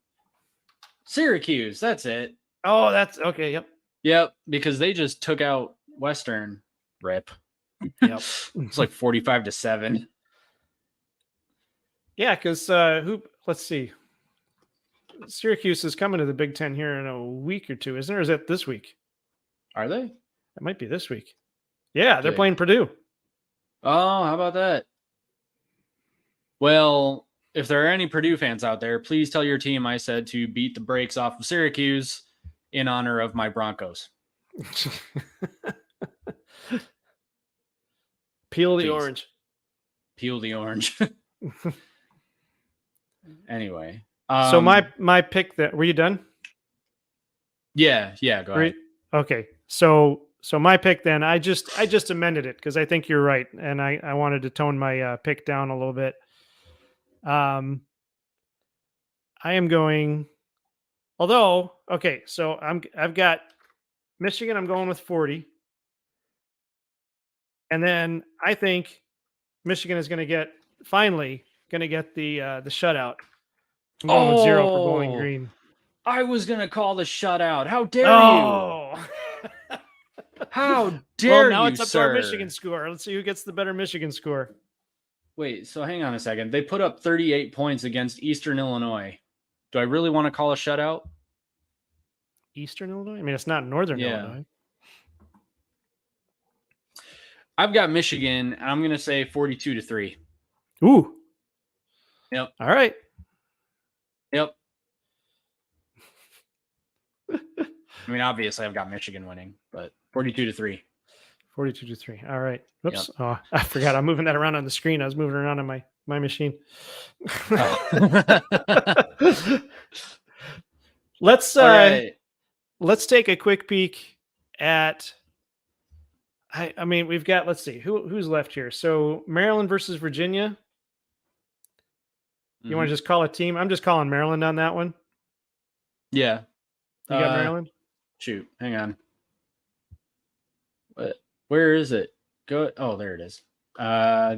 Syracuse, that's it. Oh, that's okay, yep. Yep, because they just took out Western. Rip. Yep. It's like 45-7. Yeah, because let's see. Syracuse is coming to the Big Ten here in a week or two, isn't it? Or is it this week? Are they? It might be this week. Yeah, they're playing Purdue. Oh, how about that? Well, if there are any Purdue fans out there, please tell your team I said to beat the brakes off of Syracuse in honor of my Broncos. Peel the orange. Peel the orange. Anyway. So my pick were you done? Yeah, go ahead. Okay. So my pick then, I just amended it because I think you're right. And I wanted to tone my pick down a little bit. I am going, so I've got Michigan, I'm going with 40. And then I think Michigan is finally going to get the shutout. I'm going with 0 for Bowling Green. I was going to call the shutout. How dare you? How dare you, now it's up sir? to our Michigan score. Let's see who gets the better Michigan score. Wait, so hang on a second. They put up 38 points against Eastern Illinois. Do I really want to call a shutout? Eastern Illinois? I mean, it's not Northern Illinois. I've got Michigan, and I'm going to say 42-3. Ooh. Yep. All right. Yep. I mean, obviously, I've got Michigan winning, but 42-3. 42-3. All right. Oops. Yep. Oh, I forgot. I'm moving that around on the screen. I was moving around on my machine. Let's take a quick peek at. I mean, we've got. Let's see who's left here. So Maryland versus Virginia. You want to just call a team? I'm just calling Maryland on that one. Yeah. You got Maryland? Shoot. Hang on. Where is it? Go. Oh, there it is. Oh,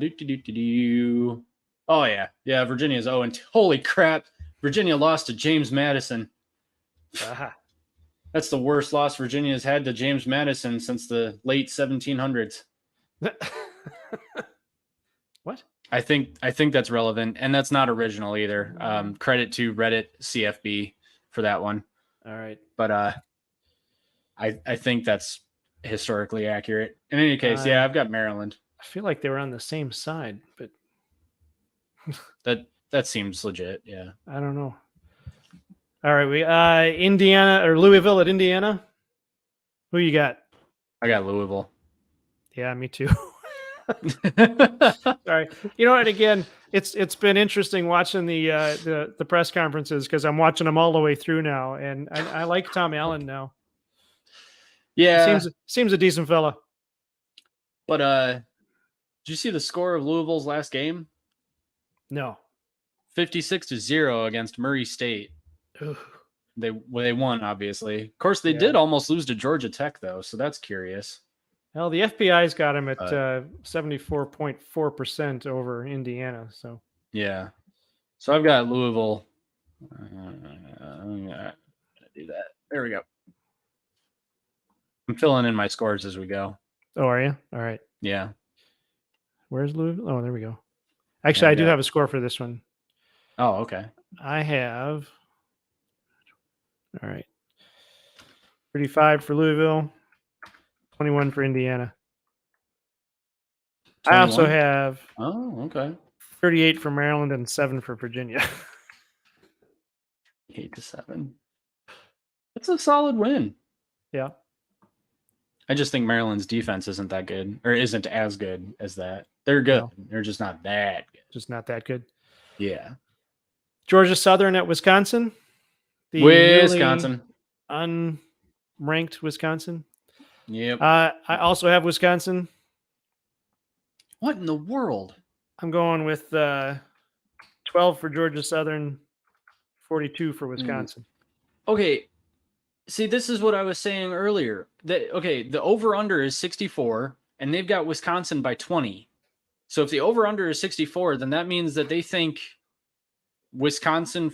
yeah. Yeah, Virginia's 0-2. Holy crap. Virginia lost to James Madison. Uh-huh. That's the worst loss Virginia's had to James Madison since the late 1700s. What? I think that's relevant, and that's not original either. Credit to Reddit CFB for that one. All right, but I think that's historically accurate. In any case, yeah, I've got Maryland. I feel like they were on the same side, but that seems legit. Yeah, I don't know. All right, we Indiana or Louisville at Indiana. Who you got? I got Louisville. Yeah, me too. Sorry. You know what? Again, it's been interesting watching the press conferences because I'm watching them all the way through now, and I like Tom Allen now. He Yeah, seems a decent fella. but did you see the score of Louisville's last game? No. 56-0 against Murray State. Ugh. They won, obviously. Of course, they Yeah. did almost lose to Georgia Tech, though, so that's curious. Well, the FBI's got him at 74.4% over Indiana. So Yeah. So I've got Louisville. I'm gonna do that. There we go. I'm filling in my scores as we go. oh, are you? All right. Yeah. Where's Louisville? Oh, there we go. Actually, Yeah, I do have a score for this one. Oh, okay. I have. All right. 35 for Louisville, 21 for Indiana. 21? I also have Oh, okay. 38 for Maryland and 7 for Virginia. 8-7. That's a solid win. Yeah. I just think Maryland's defense isn't that good, or isn't as good as that. They're good. No. They're just not that good. Just not that good. Yeah. Georgia Southern at Wisconsin. The Wisconsin. Unranked Wisconsin. Yep. I also have Wisconsin. What in the world? I'm going with 12 for Georgia Southern, 42 for Wisconsin. Okay. See, this is what I was saying earlier. The over-under is 64, and they've got Wisconsin by 20. So if the over-under is 64, then that means that they think Wisconsin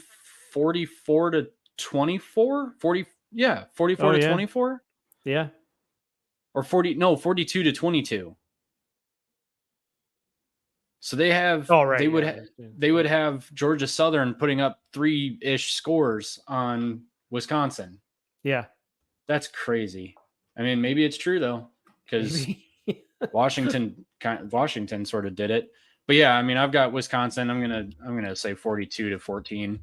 44 to 24? 44 to 24? Yeah. Or 42 to 22. So they have they would have Georgia Southern putting up 3-ish scores on Wisconsin. Yeah. That's crazy. I mean, maybe it's true though, because Washington sort of did it. But yeah, I mean, I've got Wisconsin. I'm gonna say 42 to 14.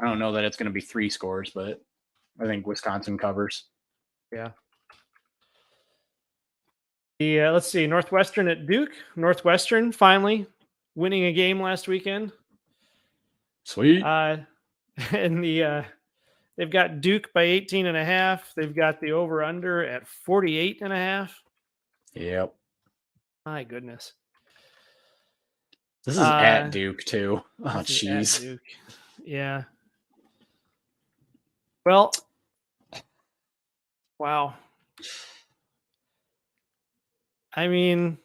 I don't know that it's gonna be 3 scores, but I think Wisconsin covers. Yeah. Let's see, Northwestern at Duke. Northwestern finally winning a game last weekend. Sweet. And they've got Duke by 18.5. They've got the over/under at 48.5. Yep. My goodness. This is at Duke too. Oh, jeez. Yeah. Well, wow. I mean,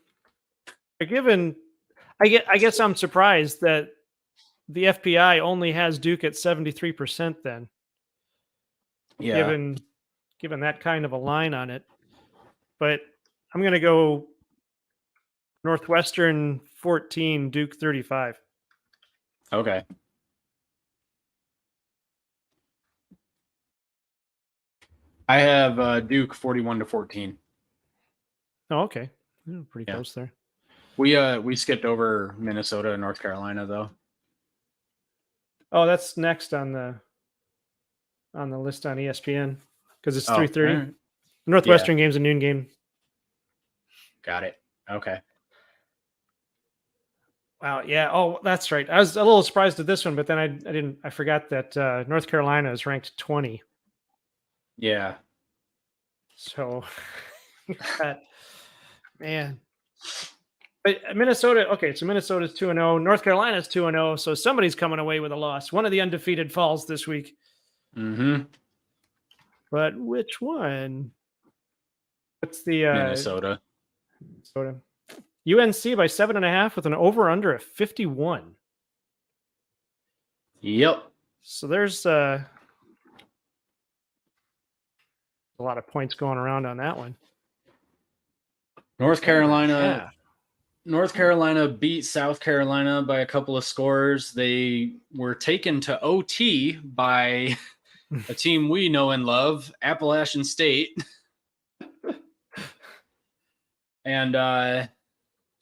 I guess I'm surprised that the FPI only has Duke at 73% then. Yeah. Given that kind of a line on it. But I'm going to go Northwestern 14, Duke 35. Okay. I have Duke 41 to 14. Oh, okay. Pretty close there. We skipped over Minnesota and North Carolina though. Oh, that's next on the list on ESPN because it's 3:30. Right. The Northwestern game's a noon game. Got it. Okay. Wow. Yeah. Oh, that's right. I was a little surprised at this one, but then I forgot that North Carolina is ranked 20. Yeah. So, man. But Minnesota, okay, so Minnesota's 2-0. North Carolina's 2-0. So somebody's coming away with a loss. One of the undefeated falls this week. Mm-hmm. But which one? What's the Minnesota? Minnesota. UNC by 7.5 with an over/under of 51. Yep. So there's a lot of points going around on that one. North Carolina beat South Carolina by a couple of scores. They were taken to OT by a team we know and love, Appalachian State. And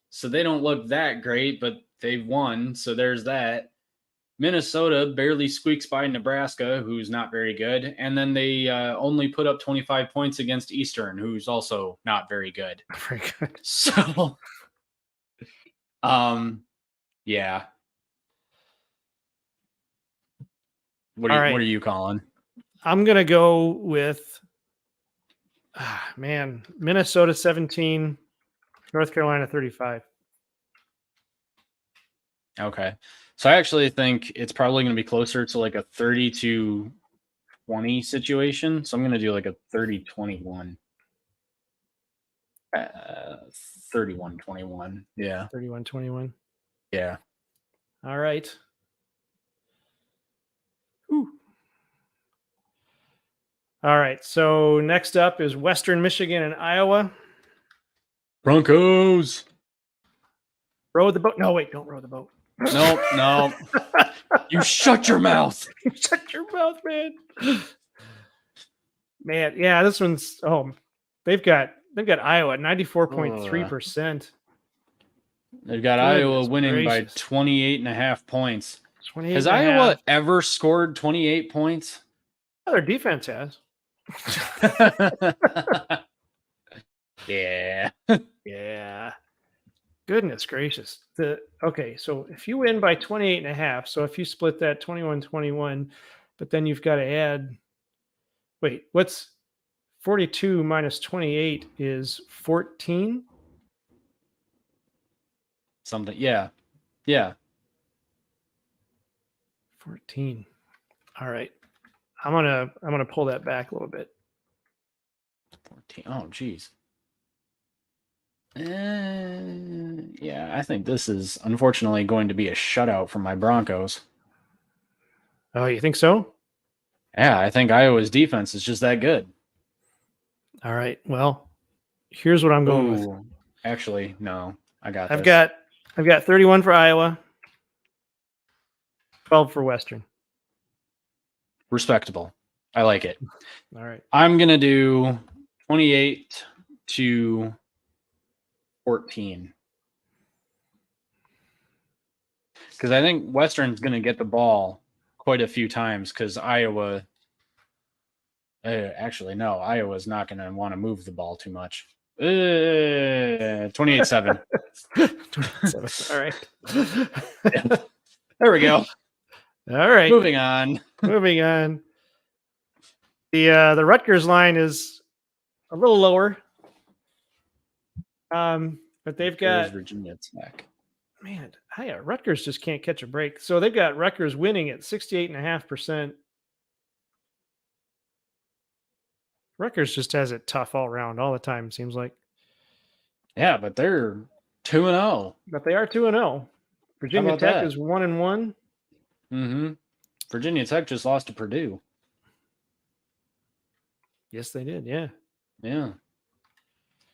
so they don't look that great, but they've won. So there's that. Minnesota barely squeaks by Nebraska, who's not very good, and then they only put up 25 points against Eastern, who's also not very good. Very good. So, yeah. What are you calling? I'm gonna go with Minnesota 17, North Carolina 35. Okay. So I actually think it's probably going to be closer to like a 30-20 situation. So I'm going to do like a 30-21. 31-21. Yeah. 31-21. Yeah. All right. Ooh. All right. So next up is Western Michigan and Iowa. Broncos. Row the boat. No, wait, don't row the boat. No. You shut your mouth. Shut your mouth, man. Man, yeah, this one's they've got Iowa at 94.3%. They've got Iowa winning by 28.5 points. 28 Has Iowa ever scored 28 points? Oh, their defense has. Yeah. Yeah. Goodness gracious. Okay, so if you win by 28.5, so if you split that 21-21, but then you've got to add what's 42 minus 28 is 14? Something. Yeah. Yeah. 14. All right. I'm gonna pull that back a little bit. 14. Oh, geez. Yeah, I think this is unfortunately going to be a shutout for my Broncos. Oh, you think so? Yeah, I think Iowa's defense is just that good. All right. Well, here's what I'm going with. Actually, no. I've got 31 for Iowa, 12 for Western. Respectable. I like it. All right. I'm going to do 28-14. Because I think Western's going to get the ball quite a few times because Iowa... actually, no. Iowa's not going to want to move the ball too much. 28-7. 28-7. All right. There we go. All right. Moving on. The Rutgers line is a little lower. But they've got Virginia Tech. Man, Rutgers just can't catch a break. So they've got Rutgers winning at 68.5%. Rutgers just has it tough all around, all the time, seems like. Yeah, but they're 2-0. But they are 2-0. Virginia Tech is 1-1. Mm-hmm. Virginia Tech just lost to Purdue. Yes, they did. Yeah. Yeah.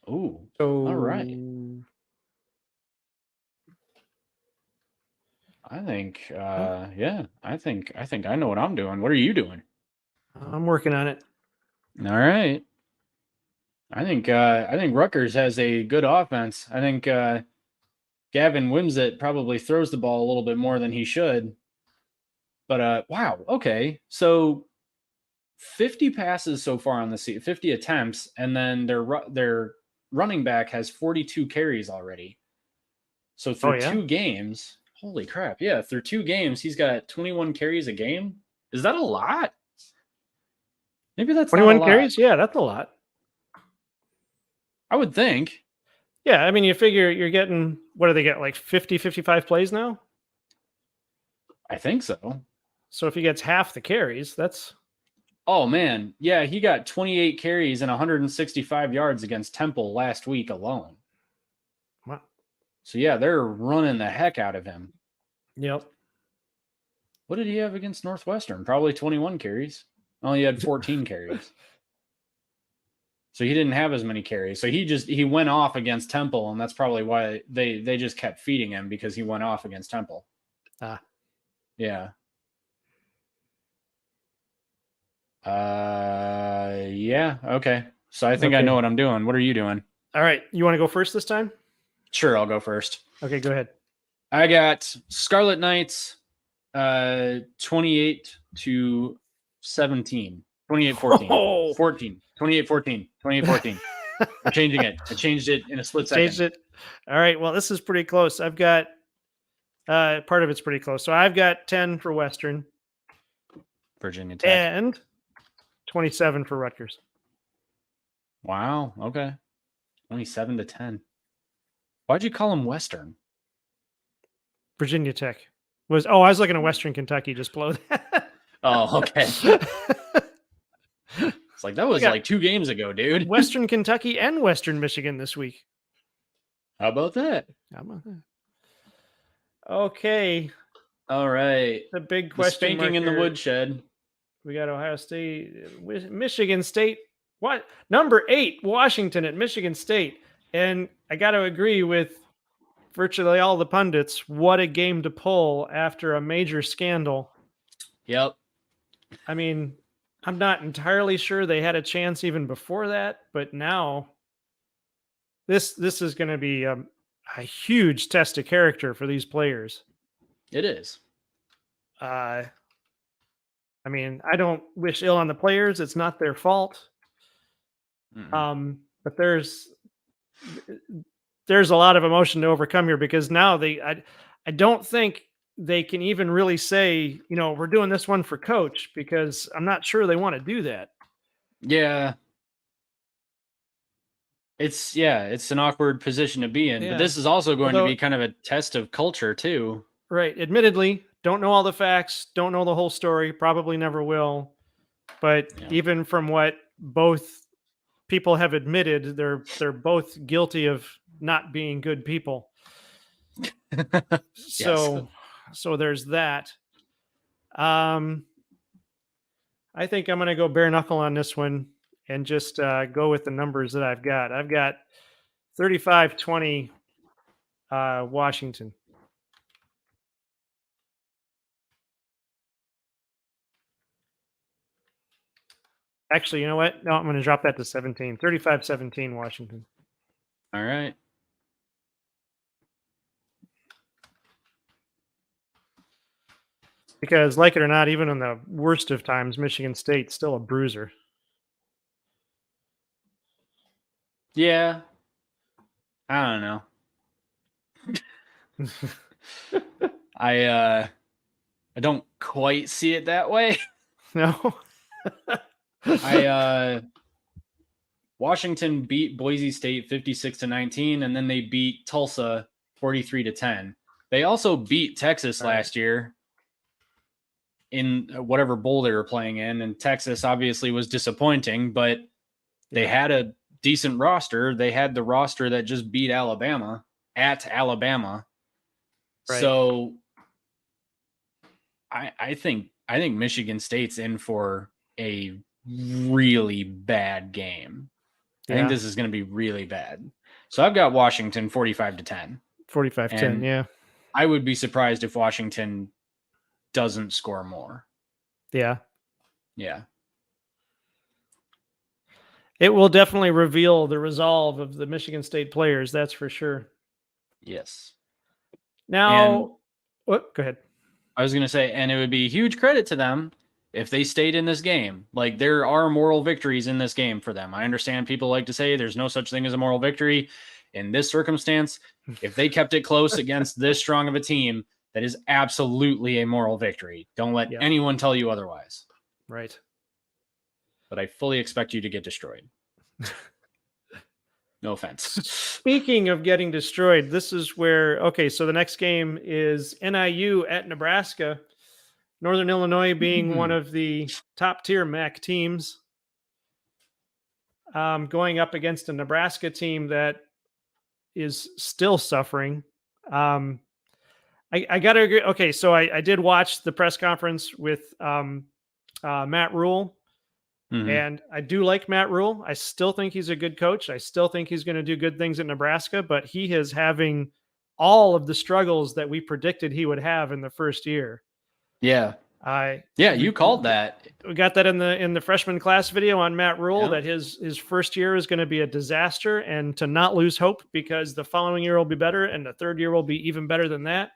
Ooh. So all right. I think I think I know what I'm doing. What are you doing? I'm working on it. All right. I think Rutgers has a good offense. I think Gavin Wimsatt probably throws the ball a little bit more than he should. But wow, okay. So 50 passes so far on the season, 50 attempts, and then their running back has 42 carries already. So through 2 games, holy crap. Yeah, through 2 games, he's got 21 carries a game. Is that a lot? Maybe that's 21 carries? Yeah, that's a lot. I would think. Yeah, I mean, you figure you're getting, what do they get, like 50, 55 plays now? I think so. So if he gets half the carries, that's... Oh, man. Yeah, he got 28 carries and 165 yards against Temple last week alone. Wow. So, yeah, they're running the heck out of him. Yep. What did he have against Northwestern? Probably 21 carries. Oh, he had 14 carries. So he didn't have as many carries. So he went off against Temple, and that's probably why they just kept feeding him, because he went off against Temple. Ah. Yeah. Yeah, okay. So I think I know what I'm doing. What are you doing? All right. You want to go first this time? Sure, I'll go first. Okay, go ahead. I got Scarlet Knights 28 to 17. 28-14. Oh. 14. 28-14. 28-14. I'm changing it. I changed it in a split second. Changed it. All right. Well, this is pretty close. I've got part of it's pretty close. So I've got 10 for Western Virginia Tech. and 27 for Rutgers. Wow. Okay. 27 to 10. Why'd you call them Western? Virginia Tech I was looking at Western Kentucky. Just blow that. Oh, okay. It's like that was like 2 games ago, dude. Western Kentucky and Western Michigan this week. How about that? Okay. All right. The big The question. spanking in the here. woodshed. We got Ohio State, Michigan State. What? Number 8, Washington at Michigan State. And I got to agree with virtually all the pundits. What a game to pull after a major scandal. Yep. I mean, I'm not entirely sure they had a chance even before that, but now this is going to be a huge test of character for these players. It is. I mean, I don't wish ill on the players. It's not their fault. But there's a lot of emotion to overcome here because now I don't think they can even really say, we're doing this one for coach, because I'm not sure they want to do that. Yeah. It's an awkward position to be in, but this is also going to be kind of a test of culture too. Right. Admittedly, don't know all the facts, don't know the whole story, probably never will. But even from what both people have admitted, they're both guilty of not being good people. So there's that. I think I'm going to go bare knuckle on this one and just go with the numbers that I've got. I've got 35-20 Washington. Actually, you know what? No, I'm going to drop that to 17. 35-17 Washington. All right. Because, like it or not, even in the worst of times, Michigan State's still a bruiser. Yeah. I don't know. I don't quite see it that way. No. Washington beat Boise State 56-19, and then they beat Tulsa 43-10. They also beat Texas last year in whatever bowl they were playing in, and Texas obviously was disappointing, but they had a decent roster. They had the roster that just beat Alabama at Alabama. Right. So I think Michigan State's in for a really bad game. I think this is going to be really bad. So I've got Washington 45-10. 45-10, yeah. I would be surprised if Washington doesn't score more. Yeah. Yeah. It will definitely reveal the resolve of the Michigan State players, that's for sure. Yes. Now, go ahead. I was going to say, and it would be huge credit to them if they stayed in this game. Like, there are moral victories in this game for them. I understand people like to say there's no such thing as a moral victory. In this circumstance, if they kept it close against this strong of a team, that is absolutely a moral victory. Don't let anyone tell you otherwise. Right. But I fully expect you to get destroyed. No offense. Speaking of getting destroyed, this is where, so the next game is NIU at Nebraska. Northern Illinois being one of the top tier MAC teams, going up against a Nebraska team that is still suffering. I got to agree. Okay, so I did watch the press conference with Matt Rule, and I do like Matt Rule. I still think he's a good coach. I still think he's going to do good things at Nebraska, but he is having all of the struggles that we predicted he would have in the first year. Yeah. You called that. We got that in the freshman class video on Matt Rule, that his first year is going to be a disaster, and to not lose hope because the following year will be better and the third year will be even better than that.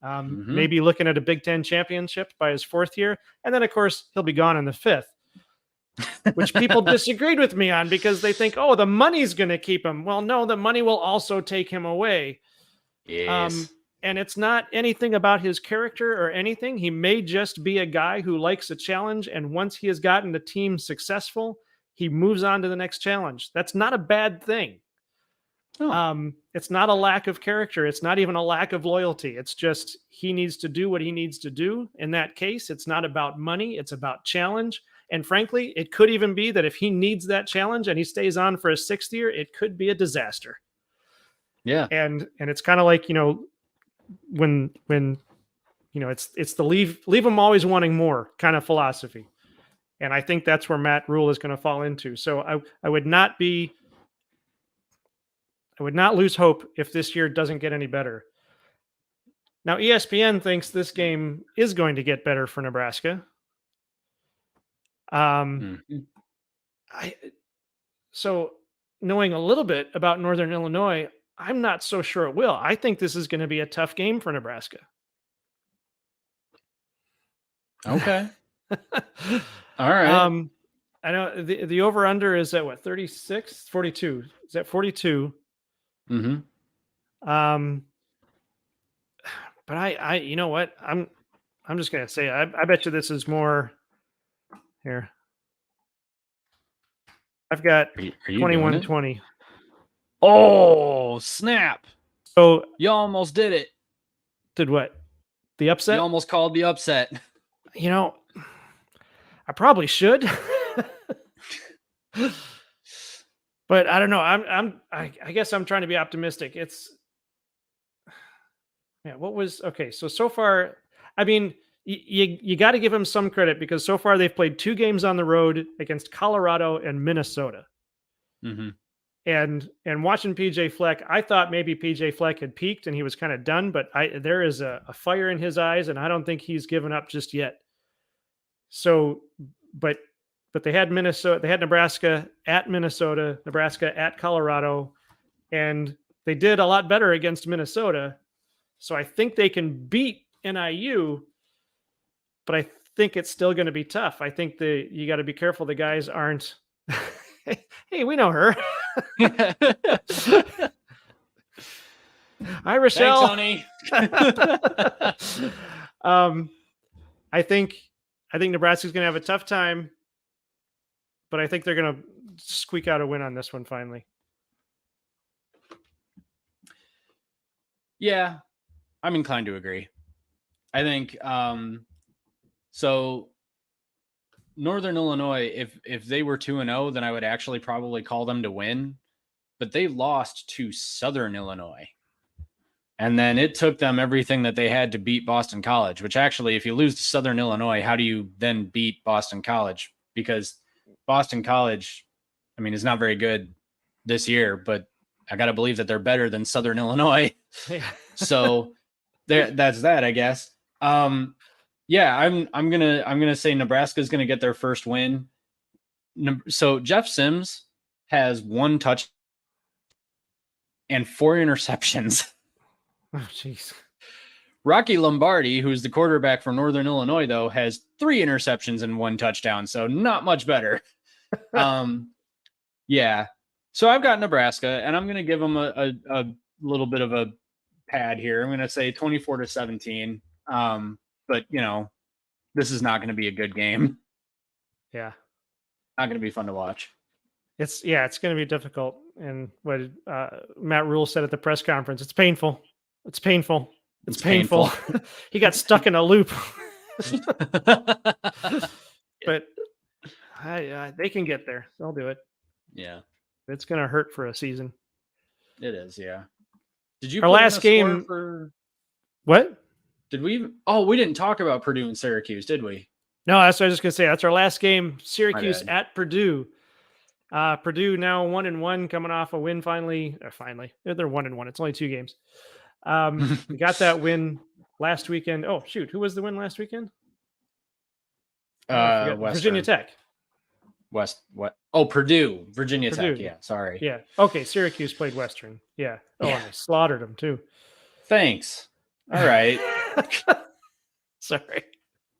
Maybe looking at a Big Ten championship by his 4th year. And then, of course, he'll be gone in the 5th, which people disagreed with me on because they think, oh, the money's going to keep him. Well, no, the money will also take him away. Yes. And it's not anything about his character or anything. He may just be a guy who likes a challenge. And once he has gotten the team successful, he moves on to the next challenge. That's not a bad thing. Oh. It's not a lack of character. It's not even a lack of loyalty. It's just he needs to do what he needs to do. In that case, it's not about money. It's about challenge. And frankly, it could even be that if he needs that challenge and he stays on for a 6th year, it could be a disaster. Yeah. And it's kind of like, when it's the leave them always wanting more kind of philosophy. And I think that's where Matt Rule is going to fall into. So I would not lose hope if this year doesn't get any better. Now, ESPN thinks this game is going to get better for Nebraska. So knowing a little bit about Northern Illinois, I'm not so sure it will. I think this is going to be a tough game for Nebraska. Okay. All right. I know the over under is at what, 36, 42. Is that 42? Mm-hmm. But I you know what? I'm just gonna say I bet you this is more here. I've got 21-20. Oh, snap. So you almost did it. Did what? The upset? You almost called the upset. I probably should. But I don't know. I guess I'm trying to be optimistic. So far, I mean, you got to give them some credit because so far they've played 2 games on the road against Colorado and Minnesota. Mm-hmm. And watching PJ Fleck, I thought maybe PJ Fleck had peaked and he was kind of done, but there is a fire in his eyes, and I don't think he's given up just yet. So, but they had Minnesota, they had Nebraska at Minnesota, Nebraska at Colorado, and they did a lot better against Minnesota. So I think they can beat NIU, but I think it's still going to be tough. I think you got to be careful. The guys aren't. Hey, we know her. Hi, Rochelle. Thanks, honey. I think Nebraska's going to have a tough time, but I think they're going to squeak out a win on this one finally. Yeah, I'm inclined to agree. I think so. Northern Illinois, if they were 2-0, then I would actually probably call them to win. But they lost to Southern Illinois. And then it took them everything that they had to beat Boston College, which actually, if you lose to Southern Illinois, how do you then beat Boston College? Because Boston College, I mean, is not very good this year, but I got to believe that they're better than Southern Illinois. So that's that, I guess. Yeah, I'm gonna say Nebraska's gonna get their first win. So Jeff Sims has 1 touch and 4 interceptions. Oh, jeez. Rocky Lombardi, who's the quarterback for Northern Illinois, though, has 3 interceptions and 1 touchdown. So not much better. Yeah. So I've got Nebraska, and I'm gonna give them a little bit of a pad here. I'm gonna say 24-17. But, this is not going to be a good game. Yeah. Not going to be fun to watch. It's going to be difficult. And what Matt Rule said at the press conference, it's painful. It's painful. It's painful. He got stuck in a loop. But they can get there. They'll do it. Yeah. It's going to hurt for a season. It is, yeah. Did you our last game for... What? Did we? Oh, we didn't talk about Purdue and Syracuse, did we? No, that's what I was just going to say. That's our last game. Syracuse at Purdue. Purdue now 1-1, coming off a win finally. They're 1-1. It's only 2 games. We got that win last weekend. Oh, shoot. Who was the win last weekend? Virginia Tech. Purdue. Virginia Tech. Yeah, sorry. Yeah. Okay, Syracuse played Western. Yeah. Oh, and they slaughtered them too. Thanks. All right. Sorry.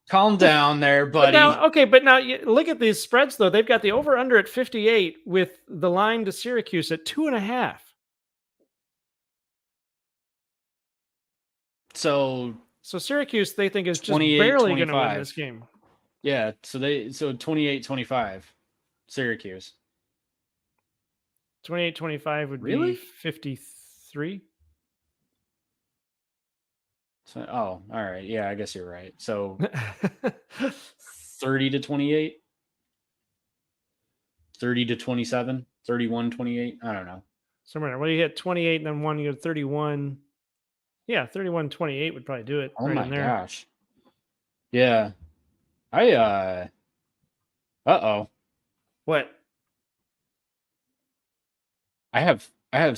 Calm down there, buddy. But now look at these spreads, though. They've got the over-under at 58 with the line to Syracuse at 2.5. So Syracuse, they think, is just 28, barely going to win 25. this game. Yeah, so 28-25, Syracuse. 28-25 would Really? be 53. So, all right. Yeah, I guess you're right. So 30-28, 30-27, 31-28. I don't know. Somewhere. Well, you hit 28 and then one, you go 31. Yeah, 31-28 would probably do it. Oh right my in there. gosh. Yeah. Uh-oh. What? I have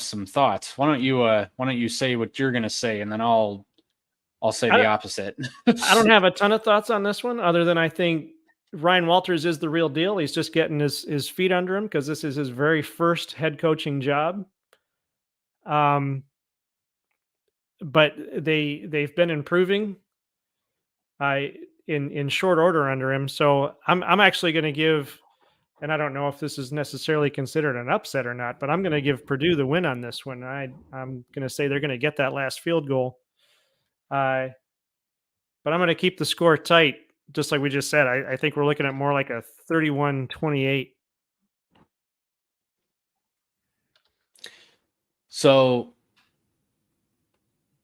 some thoughts. Why don't you say what you're gonna say, and then I'll say the opposite. I don't have a ton of thoughts on this one, other than I think Ryan Walters is the real deal. He's just getting his feet under him because this is his very first head coaching job. But they've been improving in short order under him. So I'm actually going to give, and I don't know if this is necessarily considered an upset or not, but I'm going to give Purdue the win on this one. I'm going to say they're going to get that last field goal. But I'm going to keep the score tight, just like we just said. I think we're looking at more like a 31-28. So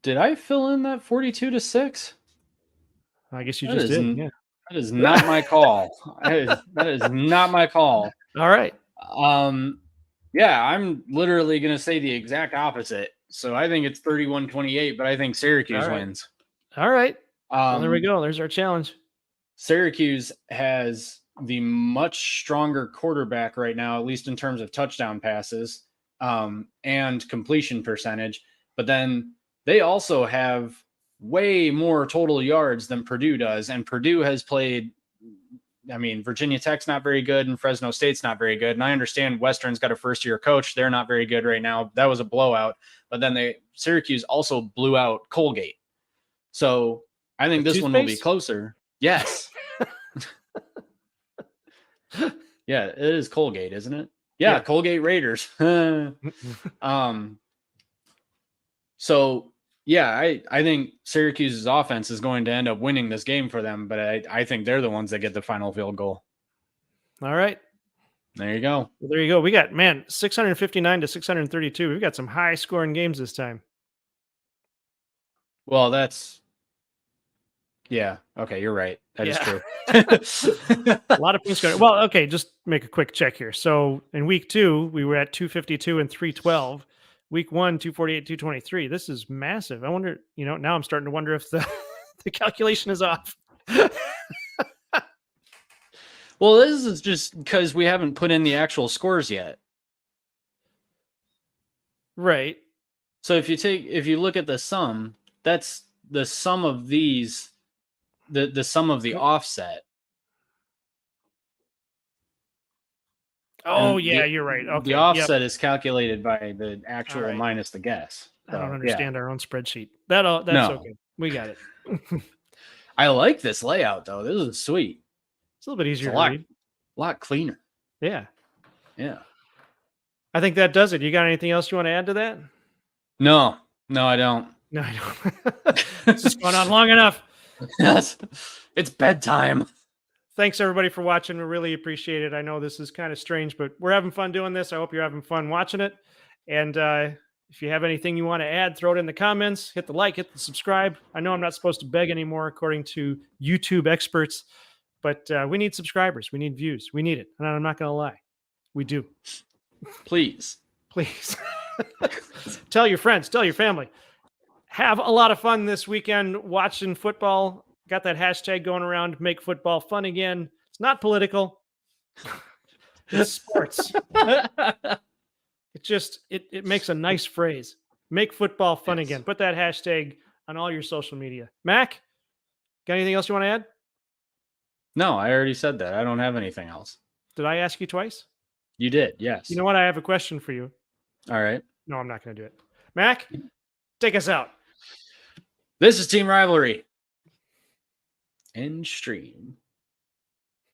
did I fill in that 42-6? I guess you just did. Yeah. That is not my call. that is not my call. All right. Yeah, I'm literally going to say the exact opposite. So I think it's 31-28, but I think Syracuse wins. All right. Well, there we go. There's our challenge. Syracuse has the much stronger quarterback right now, at least in terms of touchdown passes and completion percentage. But then they also have way more total yards than Purdue does. And Purdue has played, I mean, Virginia Tech's not very good and Fresno State's not very good. And I understand Western's got a first-year coach. They're not very good right now. That was a blowout. But then Syracuse also blew out Colgate. So I think this one will be closer. Yes. Yeah, it is Colgate, isn't it? Yeah. Colgate Raiders. So yeah, I think Syracuse's offense is going to end up winning this game for them, but I think they're the ones that get the final field goal. All right. There you go. Well, there you go. We got, 659-632. We've got some high scoring games this time. Well, yeah. Okay, you're right. That is true. A lot of points going. Well, okay, just make a quick check here. So in week 2, we were at 252 and 312. Week 1, 248, 223. This is massive. I wonder, now I'm starting to wonder if the calculation is off. Well, this is just because we haven't put in the actual scores yet. Right. So if you look at the sum, that's the sum of these, the sum of the offset. Oh, yeah, you're right. Okay. The offset is calculated by the actual minus the guess. So, I don't understand our own spreadsheet. That's okay. We got it. I like this layout, though. This is sweet. It's a little bit easier to read. A lot cleaner. Yeah. Yeah. I think that does it. You got anything else you want to add to that? No, I don't. No, I don't. It's just going on long enough. Yes. It's bedtime. Thanks, everybody, for watching. We really appreciate it. I know this is kind of strange, but we're having fun doing this. I hope you're having fun watching it. And if you have anything you want to add, throw it in the comments. Hit the like, hit the subscribe. I know I'm not supposed to beg anymore, according to YouTube experts, but we need subscribers. We need views. We need it. And I'm not going to lie. We do. Please. Tell your friends. Tell your family. Have a lot of fun this weekend watching football. Got that hashtag going around, make football fun again. It's not political. It's sports. It makes a nice phrase. Make football fun again. Put that hashtag on all your social media. Mac, got anything else you want to add? No, I already said that. I don't have anything else. Did I ask you twice? You did, yes. You know what? I have a question for you. All right. No, I'm not going to do it. Mac, take us out. This is Team Rivalry. End stream.